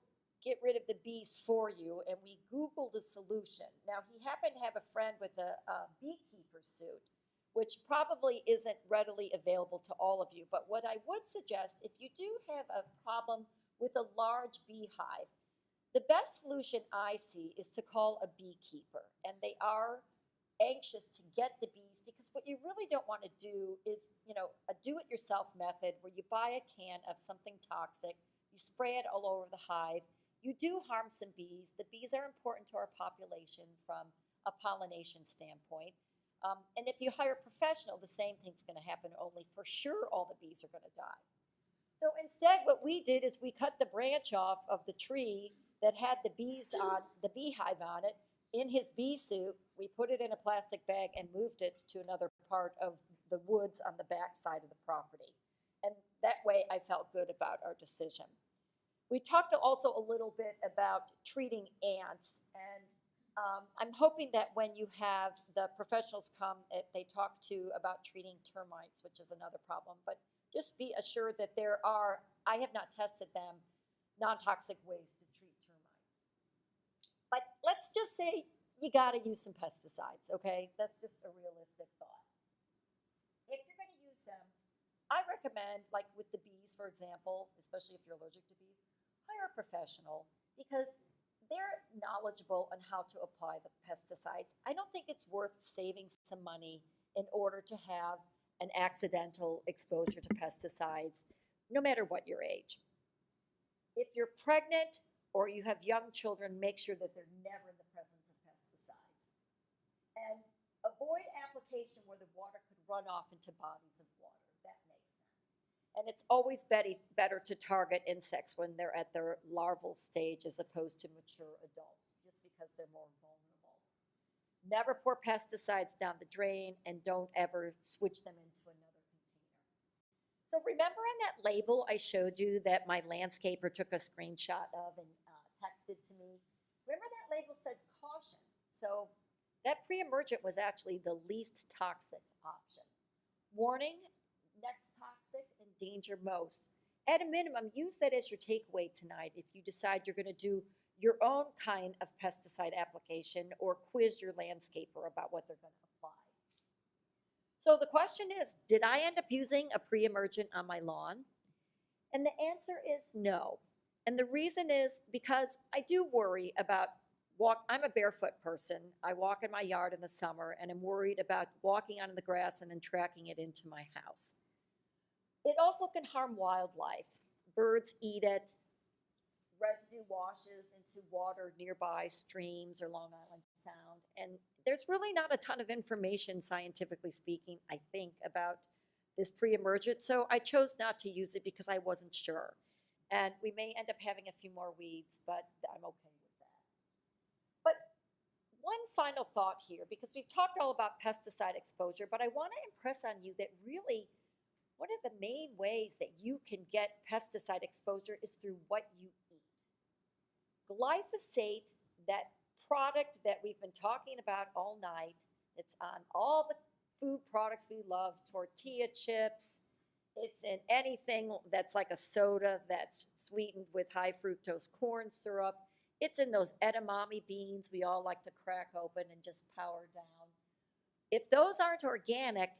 get rid of the bees for you. And we Googled a solution. Now, he happened to have a friend with a beekeeper suit, which probably isn't readily available to all of you. But what I would suggest, if you do have a problem with a large beehive, the best solution I see is to call a beekeeper. And they are anxious to get the bees, because what you really don't want to do is, a do-it-yourself method where you buy a can of something toxic, you spray it all over the hive. You do harm some bees. The bees are important to our population from a pollination standpoint. And if you hire a professional, the same thing's going to happen, only for sure all the bees are going to die. So instead, what we did is we cut the branch off of the tree that had the beehive on it. In his bee suit, we put it in a plastic bag and moved it to another part of the woods on the back side of the property. And that way I felt good about our decision. We talked also a little bit about treating ants, and I'm hoping that when you have the professionals come, they talk to about treating termites, which is another problem. But just be assured that there are, I have not tested them, non-toxic ways to treat termites. But let's just say you got to use some pesticides, okay? That's just a realistic thought. If you're going to use them, I recommend, like with the bees, for example, especially if you're allergic to bees, hire a professional because they're knowledgeable on how to apply the pesticides. I don't think it's worth saving some money in order to have an accidental exposure to pesticides, no matter what your age. If you're pregnant or you have young children, make sure that they're never in the presence of pesticides. And avoid application where the water could run off into bodies of water. That makes sense. And it's always better to target insects when they're at their larval stage as opposed to mature adults, just because they're more vulnerable. Never pour pesticides down the drain, and don't ever switch them into another container. So remember on that label I showed you that my landscaper took a screenshot of and texted to me? Remember that label said caution. So that Preemergent was actually the least toxic option. Warning, next toxic, and danger most. At a minimum, use that as your takeaway tonight if you decide you're going to do your own kind of pesticide application or quiz your landscaper about what they're going to apply. So the question is, did I end up using a Preemergent on my lawn? And the answer is no. And the reason is because I do worry about I'm a barefoot person. I walk in my yard in the summer, and I'm worried about walking on the grass and then tracking it into my house. It also can harm wildlife. Birds eat it. Residue washes into water nearby streams or Long Island Sound. And there's really not a ton of information, scientifically speaking, I think, about this Preemergent. So I chose not to use it because I wasn't sure. And we may end up having a few more weeds, but I'm okay with that. But one final thought here, because we've talked all about pesticide exposure, but I want to impress on you that really one of the main ways that you can get pesticide exposure is through what you eat. Glyphosate, that product that we've been talking about all night, it's on all the food products we love, tortilla chips, it's in anything that's like a soda that's sweetened with high fructose corn syrup. It's in those edamame beans we all like to crack open and just power down. If those aren't organic,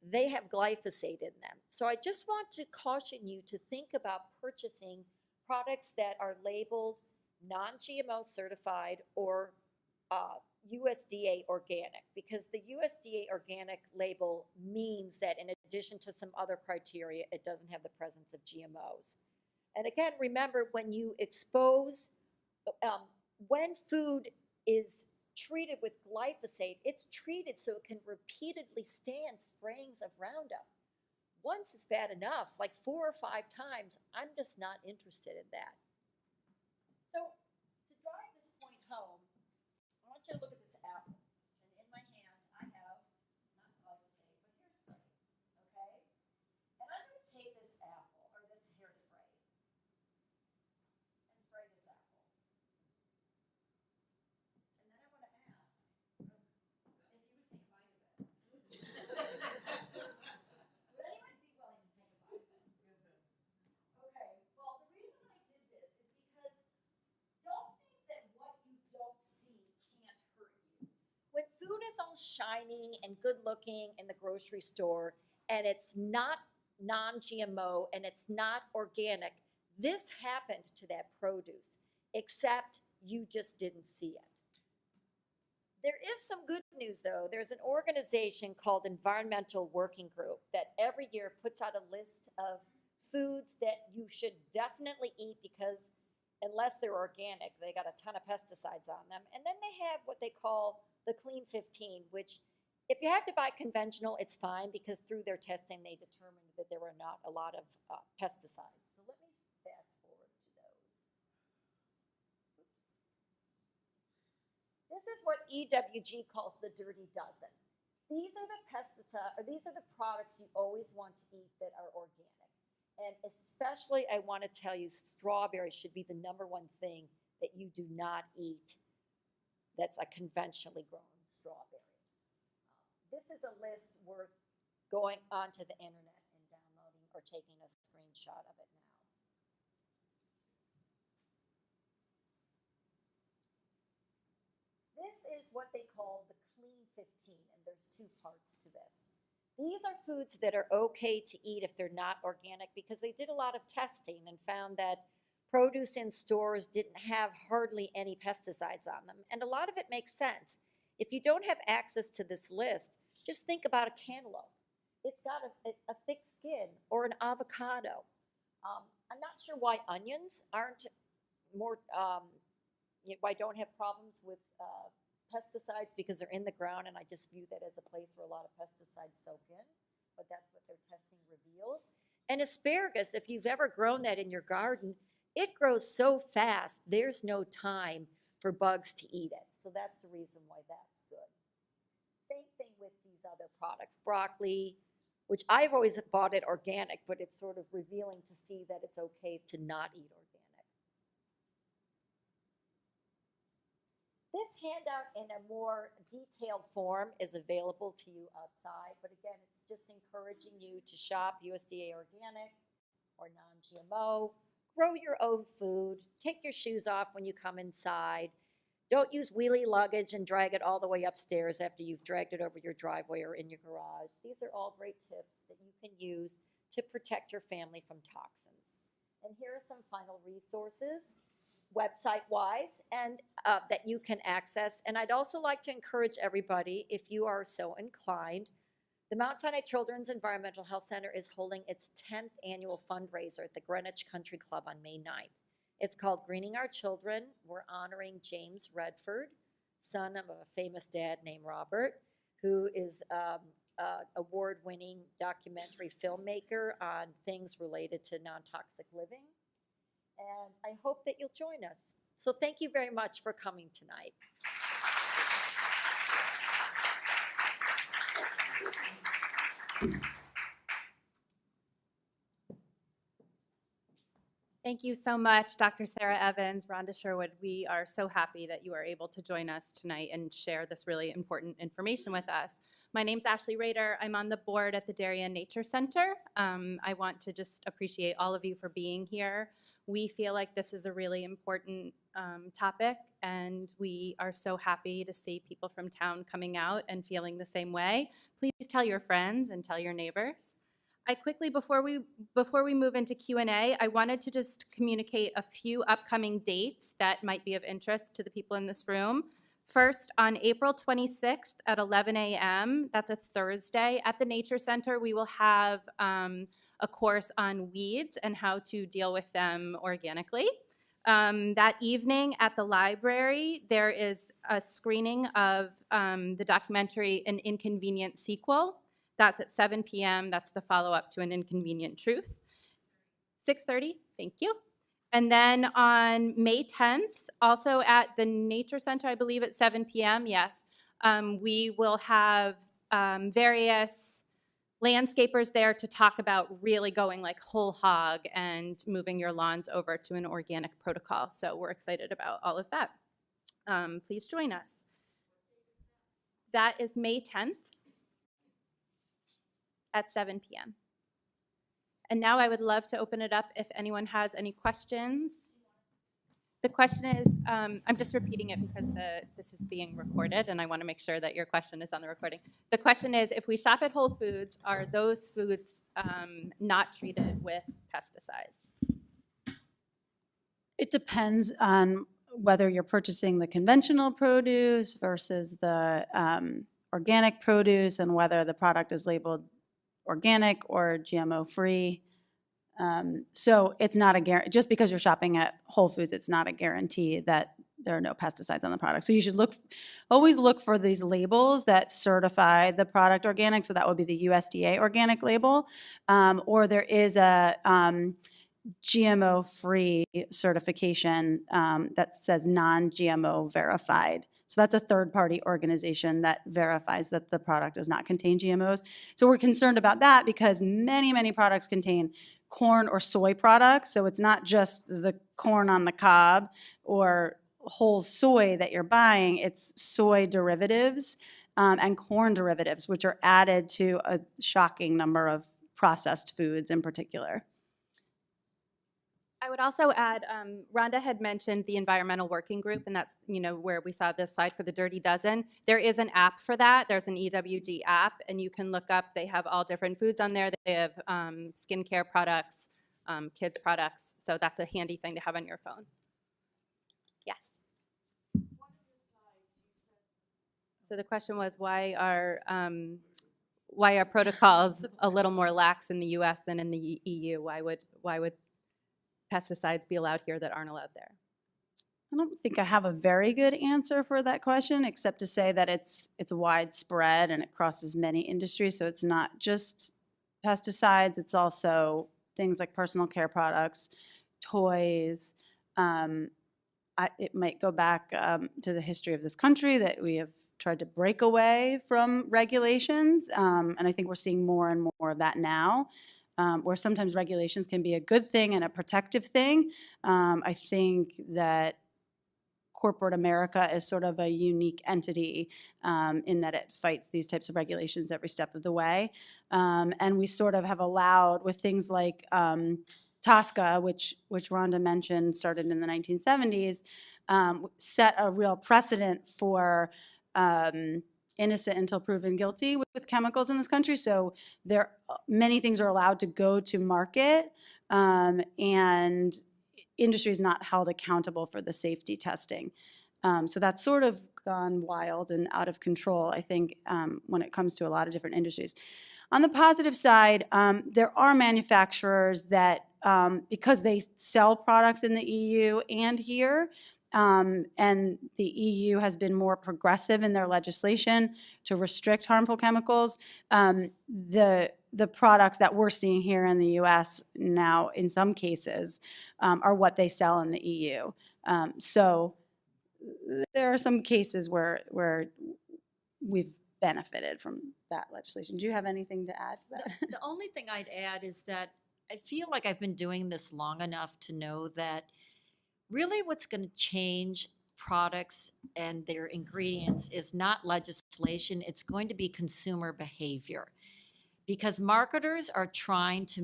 they have glyphosate in them. So I just want to caution you to think about purchasing products that are labeled non-GMO certified or USDA organic, because the USDA organic label means that in addition to some other criteria, it doesn't have the presence of GMOs. And again, remember, when you expose, when food is treated with glyphosate, it's treated so it can repeatedly stand sprayings of Roundup. Once is bad enough, like 4 or 5 times, I'm just not interested in that. So to drive this point home, I want you to look at this apple. And in my hand, I have, not glyphosate, but hairspray, okay? And I'm going to take this apple, or this hairspray, and spray this apple. And then I want to ask if you would take a bite of it. Would anyone be willing to take a bite of it? Okay, well, the reason I did this is because don't think that what you don't see can't hurt you. When food is all shiny and good looking in the grocery store and it's not non-GMO and it's not organic, this happened to that produce, except you just didn't see it. There is some good news, though. There's an organization called Environmental Working Group that every year puts out a list of foods that you should definitely eat because unless they're organic, they got a ton of pesticides on them. And then they have what they call the Clean 15, which if you have to buy conventional, it's fine because through their testing, they determined that there were not a lot of pesticides. So let me fast forward to those. Oops. This is what EWG calls the dirty dozen. These are the products you always want to eat that are organic. And especially, I want to tell you, strawberries should be the #1 thing that you do not eat that's a conventionally grown strawberry. This is a list worth going onto the internet and downloading or taking a screenshot of it now. This is what they call the Clean 15, and there's 2 parts to this. These are foods that are okay to eat if they're not organic, because they did a lot of testing and found that produce in stores didn't have hardly any pesticides on them. And a lot of it makes sense. If you don't have access to this list, just think about a cantaloupe. It's got a thick skin, or an avocado. I'm not sure why onions aren't more, why don't have problems with pesticides, because they're in the ground, and I just view that as a place where a lot of pesticides soak in, but that's what their testing reveals. And asparagus, if you've ever grown that in your garden, it grows so fast, there's no time for bugs to eat it. So that's the reason why that's good. Same thing with these other products. Broccoli, which I've always bought it organic, but it's sort of revealing to see that it's okay to not eat organic. This handout in a more detailed form is available to you outside, but again, it's just encouraging you to shop USDA organic or non-GMO. Grow your own food. Take your shoes off when you come inside. Don't use wheelie luggage and drag it all the way upstairs after you've dragged it over your driveway or in your garage. These are all great tips that you can use to protect your family from toxins. And here are some final resources, website-wise, and that you can access. And I'd also like to encourage everybody, if you are so inclined, the Mount Sinai Children's Environmental Health Center is holding its 10th annual fundraiser at the Greenwich Country Club on May 9th. It's called Greening Our Children. We're honoring James Redford, son of a famous dad named Robert, who is award-winning documentary filmmaker on things related to non-toxic living. And I hope that you'll join us. So thank you very much for coming tonight. Thank you so much, Dr. Sarah Evans, Rhonda Sherwood. We are so happy that you are able to join us tonight and share this really important information with us. My name's Ashley Rader. I'm on the board at the Darien Nature Center. I want to just appreciate all of you for being here. We feel like this is a really important topic, and we are so happy to see people from town coming out and feeling the same way. Please tell your friends and tell your neighbors. I quickly, before we move into Q&A, I wanted to just communicate a few upcoming dates that might be of interest to the people in this room. First, on April 26th at 11 a.m., that's a Thursday, at the Nature Center, we will have a course on weeds and how to deal with them organically. That evening at the library, there is a screening of the documentary An Inconvenient Sequel. That's at 7 p.m. That's the follow-up to An Inconvenient Truth. 6:30, thank you. And then on May 10th, also at the Nature Center, I believe at 7 p.m., yes, we will have various landscapers there to talk about really going like whole hog and moving your lawns over to an organic protocol. So we're excited about all of that. Please join us. That is May 10th. At 7 p.m. And now I would love to open it up if anyone has any questions. The question is, I'm just repeating it because this is being recorded and I want to make sure that your question is on the recording. The question is, if we shop at Whole Foods, are those foods not treated with pesticides? It depends on whether you're purchasing the conventional produce versus the organic produce and whether the product is labeled organic or GMO-free. So it's not a guarantee. Just because you're shopping at Whole Foods, it's not a guarantee that there are no pesticides on the product. So you should always look for these labels that certify the product organic. So that would be the USDA organic label, or there is a GMO-free certification that says non-GMO verified. So that's a third-party organization that verifies that the product does not contain GMOs. So we're concerned about that because many, many products contain corn or soy products. So it's not just the corn on the cob or whole soy that you're buying, it's soy derivatives and corn derivatives, which are added to a shocking number of processed foods in particular. I would also add, Rhonda had mentioned the environmental working group, and that's, where we saw this slide for the Dirty Dozen. There is an app for that. There's an EWG app, and you can look up, they have all different foods on there. They have skincare products, kids products, so that's a handy thing to have on your phone. Yes. So the question was, why are protocols a little more lax in the U.S. than in the EU? Why would pesticides be allowed here that aren't allowed there? I don't think I have a very good answer for that question, except to say that it's widespread and it crosses many industries. So it's not just pesticides, it's also things like personal care products, toys. It might go back to the history of this country that we have tried to break away from regulations, and I think we're seeing more and more of that now, where sometimes regulations can be a good thing and a protective thing. I think that corporate America is sort of a unique entity in that it fights these types of regulations every step of the way, and we sort of have allowed with things like TSCA, which Rhonda mentioned, started in the 1970s, set a real precedent for innocent until proven guilty with chemicals in this country. So many things are allowed to go to market, and industry is not held accountable for the safety testing. So that's sort of gone wild and out of control, I think, when it comes to a lot of different industries. On the positive side, there are manufacturers that, because they sell products in the EU and here, and the EU has been more progressive in their legislation to restrict harmful chemicals, the products that we're seeing here in the US now, in some cases, are what they sell in the EU. So there are some cases where we've benefited from that legislation. Do you have anything to add to that? The only thing I'd add is that I feel like I've been doing this long enough to know that really what's going to change products and their ingredients is not legislation, it's going to be consumer behavior. Because marketers are trying to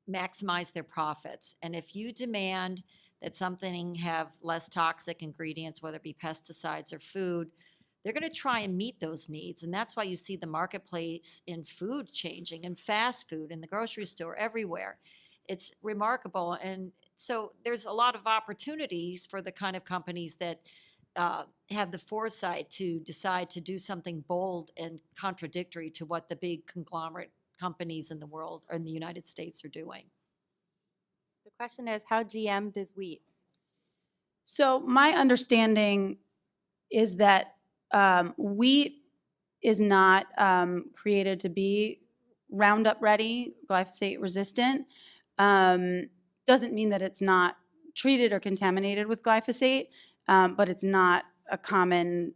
maximize their profits. And if you demand that something have less toxic ingredients, whether it be pesticides or food, they're going to try and meet those needs. And that's why you see the marketplace in food changing, in fast food, in the grocery store, everywhere. It's remarkable. And so there's a lot of opportunities for the kind of companies that have the foresight to decide to do something bold and contradictory to what the big conglomerate companies in the world or in the United States are doing. The question is, how GM'd is wheat? So my understanding is that wheat is not created to be Roundup ready, glyphosate resistant. Doesn't mean that it's not treated or contaminated with glyphosate, but it's not a common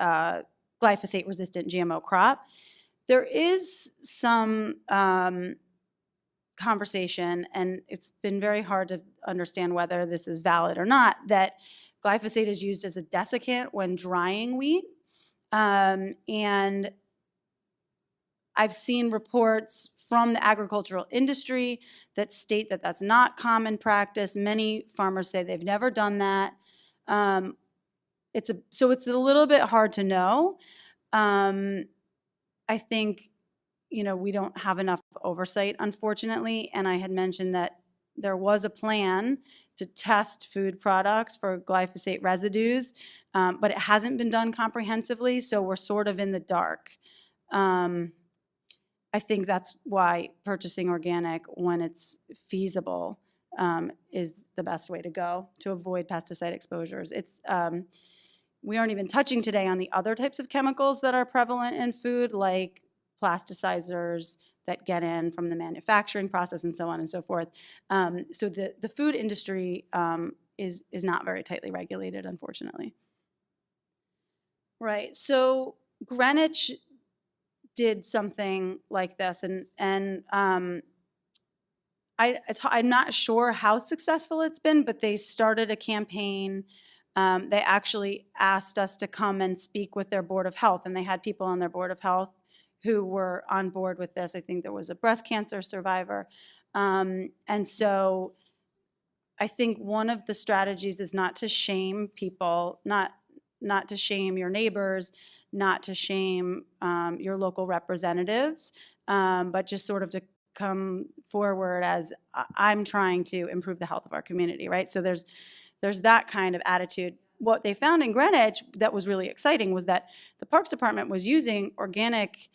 glyphosate resistant GMO crop. There is some conversation, and it's been very hard to understand whether this is valid or not, that glyphosate is used as a desiccant when drying wheat. And I've seen reports from the agricultural industry that state that that's not common practice. Many farmers say they've never done that. So it's a little bit hard to know. I think, we don't have enough oversight, unfortunately, and I had mentioned that there was a plan to test food products for glyphosate residues, but it hasn't been done comprehensively, so we're sort of in the dark. I think that's why purchasing organic when it's feasible is the best way to go to avoid pesticide exposures. We aren't even touching today on the other types of chemicals that are prevalent in food, like plasticizers that get in from the manufacturing process and so on and so forth. So the food industry is not very tightly regulated, unfortunately. Right. So Greenwich did something like this, and I'm not sure how successful it's been, but they started a campaign. They actually asked us to come and speak with their Board of Health, and they had people on their Board of Health who were on board with this. I think there was a breast cancer survivor. And so I think one of the strategies is not to shame people, not to shame your neighbors, not to shame your local representatives, but just sort of to come forward as I'm trying to improve the health of our community, right? So there's that kind of attitude. What they found in Greenwich that was really exciting was that the Parks Department was using organic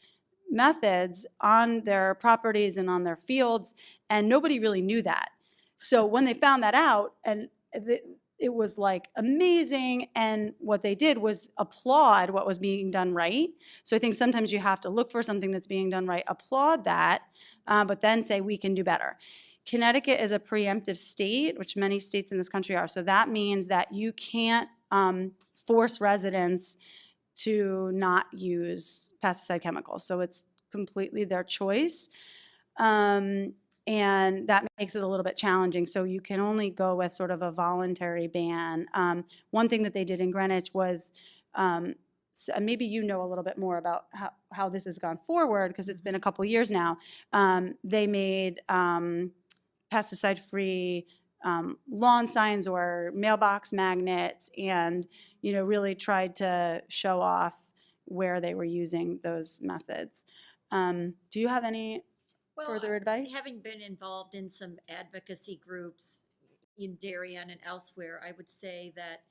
methods on their properties and on their fields, and nobody really knew that. So when they found that out, and it was like amazing, and what they did was applaud what was being done right. So I think sometimes you have to look for something that's being done right, applaud that, but then say we can do better. Connecticut is a preemptive state, which many states in this country are. So that means that you can't force residents to not use pesticide chemicals. So it's completely their choice. And that makes it a little bit challenging. So you can only go with sort of a voluntary ban. One thing that they did in Greenwich was, maybe you know a little bit more about how this has gone forward, because it's been a couple years now. They made pesticide-free lawn signs or mailbox magnets, and really tried to show off where they were using those methods. Do you have any further advice? Having been involved in some advocacy groups in Darien and elsewhere, I would say that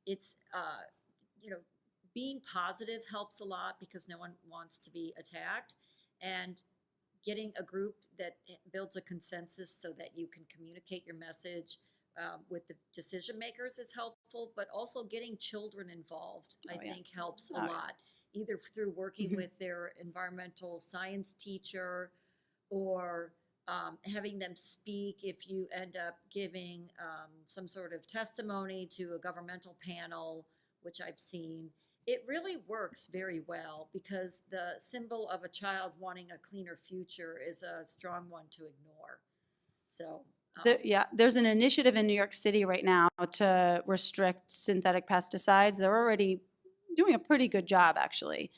it's, being positive helps a lot, because no one wants to be attacked, and getting a group that builds a consensus so that you can communicate your message with the decision makers is helpful, but also getting children involved, I think helps a lot, either through working with their environmental science teacher, or having them speak if you end up giving some sort of testimony to a governmental panel, which I've seen. It really works very well, because the symbol of a child wanting a cleaner future is a strong one to ignore. So there's an initiative in New York City right now to restrict synthetic pesticides. They're already doing a pretty good job, actually.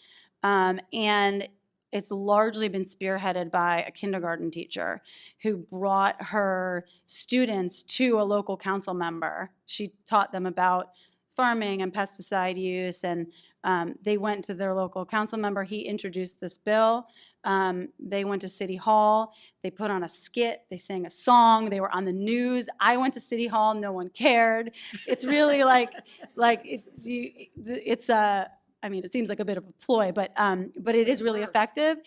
And it's largely been spearheaded by a kindergarten teacher who brought her students to a local council member. She taught them about farming and pesticide use, and they went to their local council member. He introduced this bill. They went to City Hall. They put on a skit. They sang a song. They were on the news. I went to City Hall. No one cared. It's really it's a. I mean, it seems like a bit of a ploy, but it is really effective.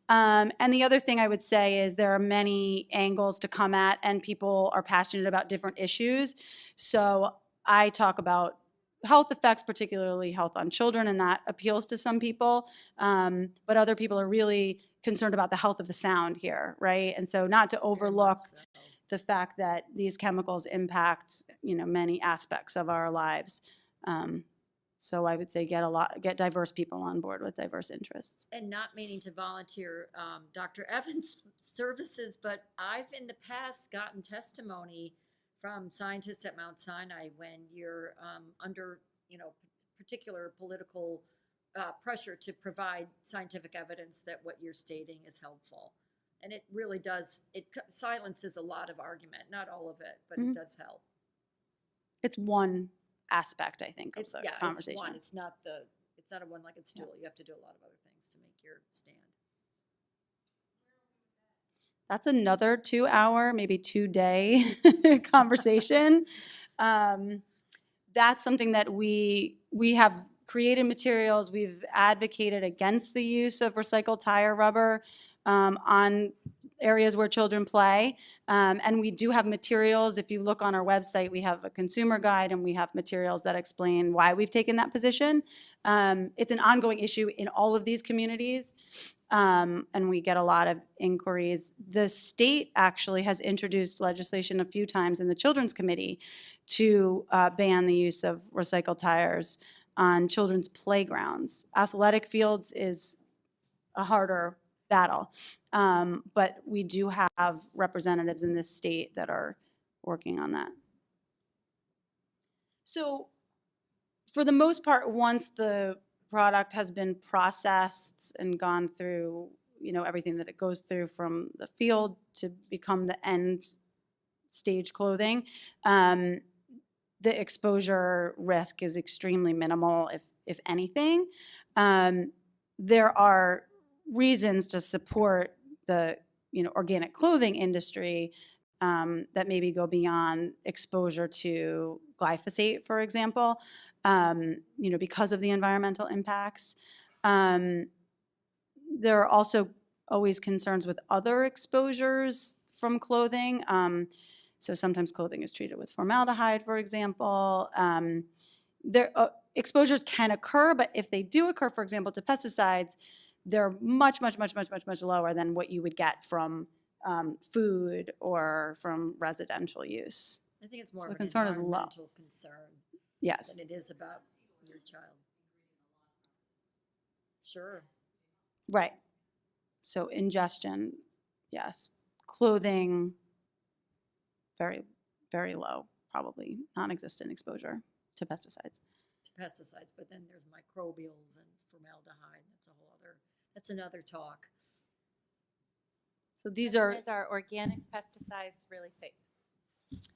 And the other thing I would say is there are many angles to come at, and people are passionate about different issues. So I talk about health effects, particularly health on children, and that appeals to some people. But other people are really concerned about the health of the sound here, right? And so not to overlook the fact that these chemicals impact, many aspects of our lives. So I would say get diverse people on board with diverse interests. And not meaning to volunteer Dr. Evans' services, but I've in the past gotten testimony from scientists at Mount Sinai when you're under, particular political pressure to provide scientific evidence that what you're stating is helpful. And it really does, it silences a lot of argument, not all of it, but it does help. It's one aspect, I think, of the conversation. It's one. It's not a one-legged stool. You have to do a lot of other things to make your stand. That's another 2-hour, maybe 2-day conversation. That's something that we have created materials. We've advocated against the use of recycled tire rubber on areas where children play. And we do have materials. If you look on our website, we have a consumer guide, and we have materials that explain why we've taken that position. It's an ongoing issue in all of these communities, and we get a lot of inquiries. The state actually has introduced legislation a few times in the Children's Committee to ban the use of recycled tires. on children's playgrounds. Athletic fields is a harder battle, but we do have representatives in this state that are working on that. So for the most part, once the product has been processed and gone through, everything that it goes through from the field to become the end stage clothing, the exposure risk is extremely minimal, if anything. There are reasons to support the organic clothing industry that maybe go beyond exposure to glyphosate, for example, because of the environmental impacts. There are also always concerns with other exposures from clothing. So sometimes clothing is treated with formaldehyde, for example. Exposures can occur, but if they do occur, for example, to pesticides, they're much, much, much, much, much, much lower than what you would get from food or from residential use. I think it's more So of the an concern is low. environmental concern Yes. than it is about your child. Sure. Right. So ingestion, yes. Clothing, very, very low, probably non-existent exposure to pesticides. To pesticides, but then there's microbials and formaldehyde. That's another talk. So these are organic pesticides really safe?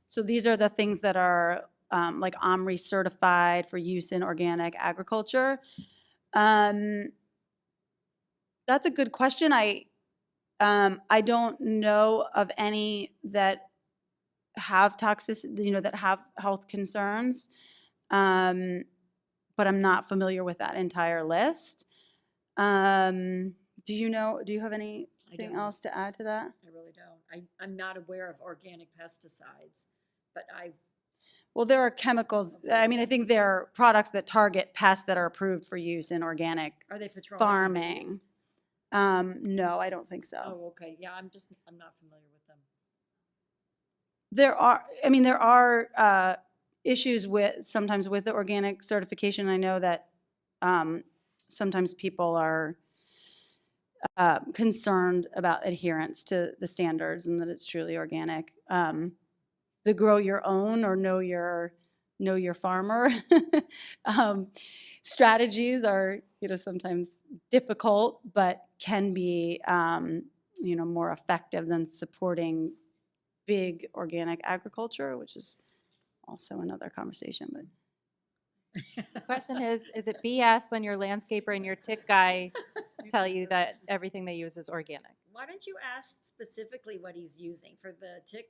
So these are the things that are like OMRI certified for use in organic agriculture. That's a good question. I don't know of any that have toxicity, that have health concerns, but I'm not familiar with that entire list. Do you have anything else to add to that? I really don't. I'm not aware of organic pesticides, but Well, there are chemicals. I think there are products that target pests that are approved for use in organic are they petroleum farming. based? No, I don't think so. Oh, okay. Yeah, I'm not familiar with them. There are issues sometimes with the organic certification. I know that sometimes people are concerned about adherence to the standards and that it's truly organic. The grow your own or know your farmer strategies are sometimes difficult, but can be more effective than supporting big organic agriculture, which is also another conversation. But the question is it BS when your landscaper and your tick guy tell you that everything they use is organic? Why don't you ask specifically what he's using? For the tick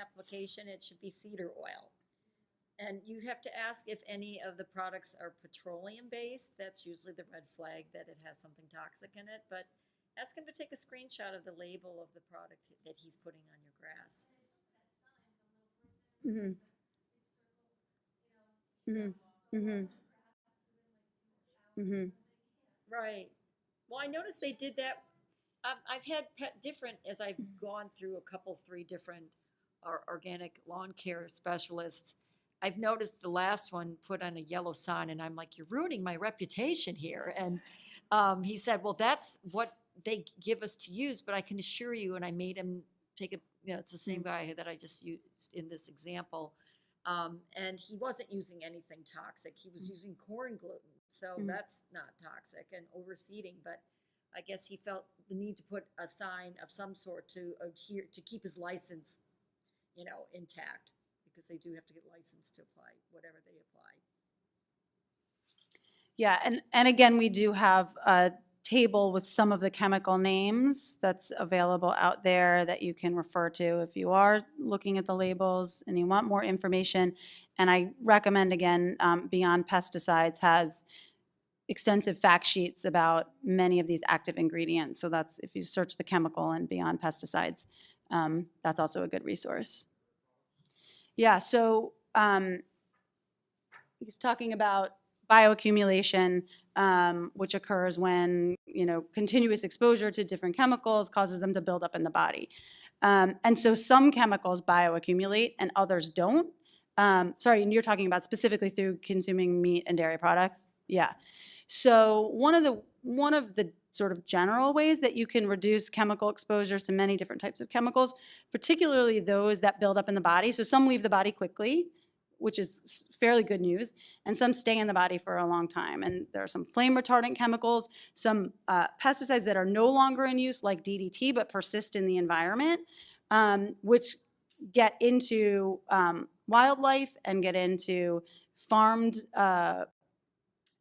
application, it should be cedar oil. And you have to ask if any of the products are petroleum-based. That's usually the red flag that it has something toxic in it. But ask him to take a screenshot of the label of the product that he's putting on your grass. Mm-hmm. Mm-hmm. Mm-hmm. Mm-hmm. Right. Well, I noticed they did that. I've had different, as I've gone through three different organic lawn care specialists, I've noticed the last one put on a yellow sign, and I'm like, you're ruining my reputation here. And he said, well, that's what they give us to use, but I can assure you, and I made him take it's the same guy that I just used in this example, and he wasn't using anything toxic. He was using corn gluten, so that's not toxic, and overseeding, but I guess he felt the need to put a sign of some sort to adhere, to keep his license, intact, because they do have to get licensed to apply whatever they apply. Yeah, and again, we do have a table with some of the chemical names that's available out there that you can refer to if you are looking at the labels and you want more information. And I recommend, again, Beyond Pesticides has extensive fact sheets about many of these active ingredients. So that's, if you search the chemical and Beyond Pesticides, that's also a good resource. Yeah, so he's talking about bioaccumulation, which occurs when, continuous exposure to different chemicals causes them to build up in the body. And so some chemicals bioaccumulate and others don't. Sorry, and you're talking about specifically through consuming meat and dairy products? Yeah. So one of the sort of general ways that you can reduce chemical exposures to many different types of chemicals, particularly those that build up in the body. So some leave the body quickly, which is fairly good news, and some stay in the body for a long time. And there are some flame retardant chemicals, some pesticides that are no longer in use, like DDT, but persist in the environment, which get into wildlife and get into farmed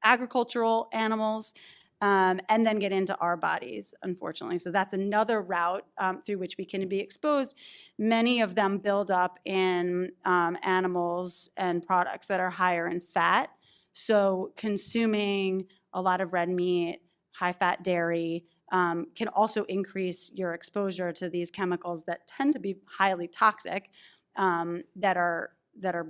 agricultural animals, and then get into our bodies, unfortunately. So that's another route through which we can be exposed. Many of them build up in animals and products that are higher in fat. So consuming a lot of red meat, high-fat dairy can also increase your exposure to these chemicals that tend to be highly toxic, that are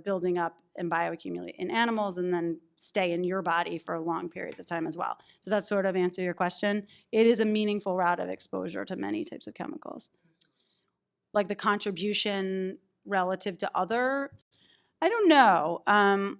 building up and bioaccumulate in animals and then stay in your body for long periods of time as well. Does that sort of answer your question? It is a meaningful route of exposure to many types of chemicals. Like the contribution relative to other, I don't know.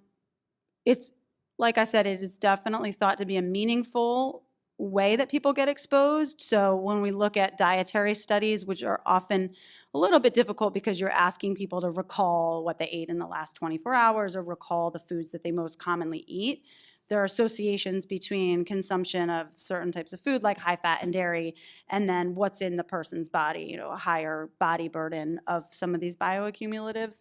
It's, like I said, it is definitely thought to be a meaningful way that people get exposed. So when we look at dietary studies, which are often a little bit difficult because you're asking people to recall what they ate in the last 24 hours or recall the foods that they most commonly eat, there are associations between consumption of certain types of food like high fat and dairy and then what's in the person's body, a higher body burden of some of these bioaccumulative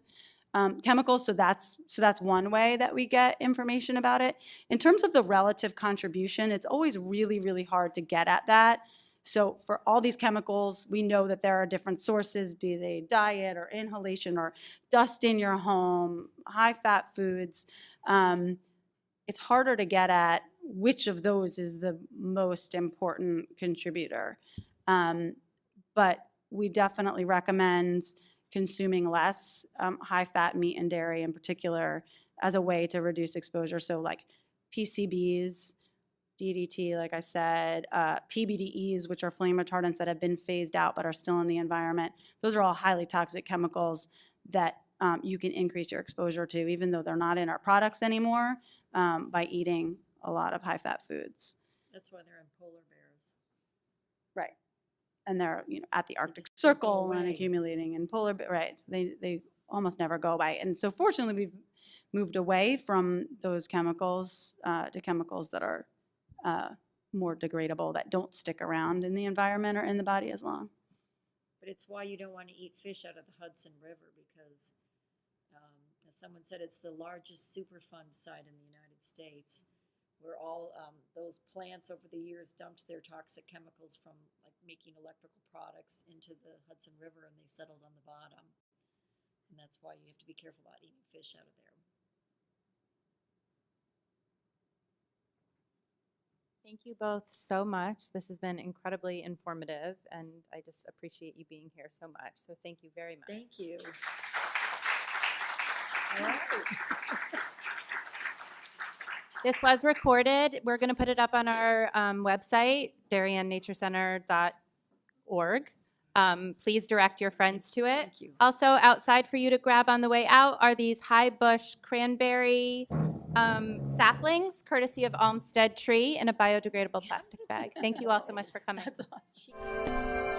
chemicals. So that's one way that we get information about it. In terms of the relative contribution, it's always really, really hard to get at that. So for all these chemicals, we know that there are different sources, be they diet or inhalation or dust in your home, high-fat foods. It's harder to get at which of those is the most important contributor. But we definitely recommend consuming less high-fat meat and dairy in particular as a way to reduce exposure. So like PCBs, DDT, like I said, PBDEs, which are flame retardants that have been phased out but are still in the environment. Those are all highly toxic chemicals that you can increase your exposure to, even though they're not in our products anymore, by eating a lot of high-fat foods. That's why they're in polar bears. Right. And they're at the Arctic just don't go Circle and away. accumulating in polar bears. Right. They almost never go away. And so fortunately, we've moved away from those chemicals to chemicals that are more degradable, that don't stick around in the environment or in the body as long. But it's why you don't want to eat fish out of the Hudson River because, as someone said, it's the largest Superfund site in the United States, where all those plants over the years dumped their toxic chemicals from like making electrical products into the Hudson River, and they settled on the bottom. And that's why you have to be careful about eating fish out of there. Thank you both so much. This has been incredibly informative, and I just appreciate you being here so much. So thank you very much. Thank you. All right. This was recorded. We're going to put it up on our website, dariennaturecenter.org. Please direct your friends to it. Thank you. Also, outside for you to grab on the way out are these high bush cranberry saplings, courtesy of Olmsted Tree, in a biodegradable plastic bag. Thank you all so much for coming. That's awesome.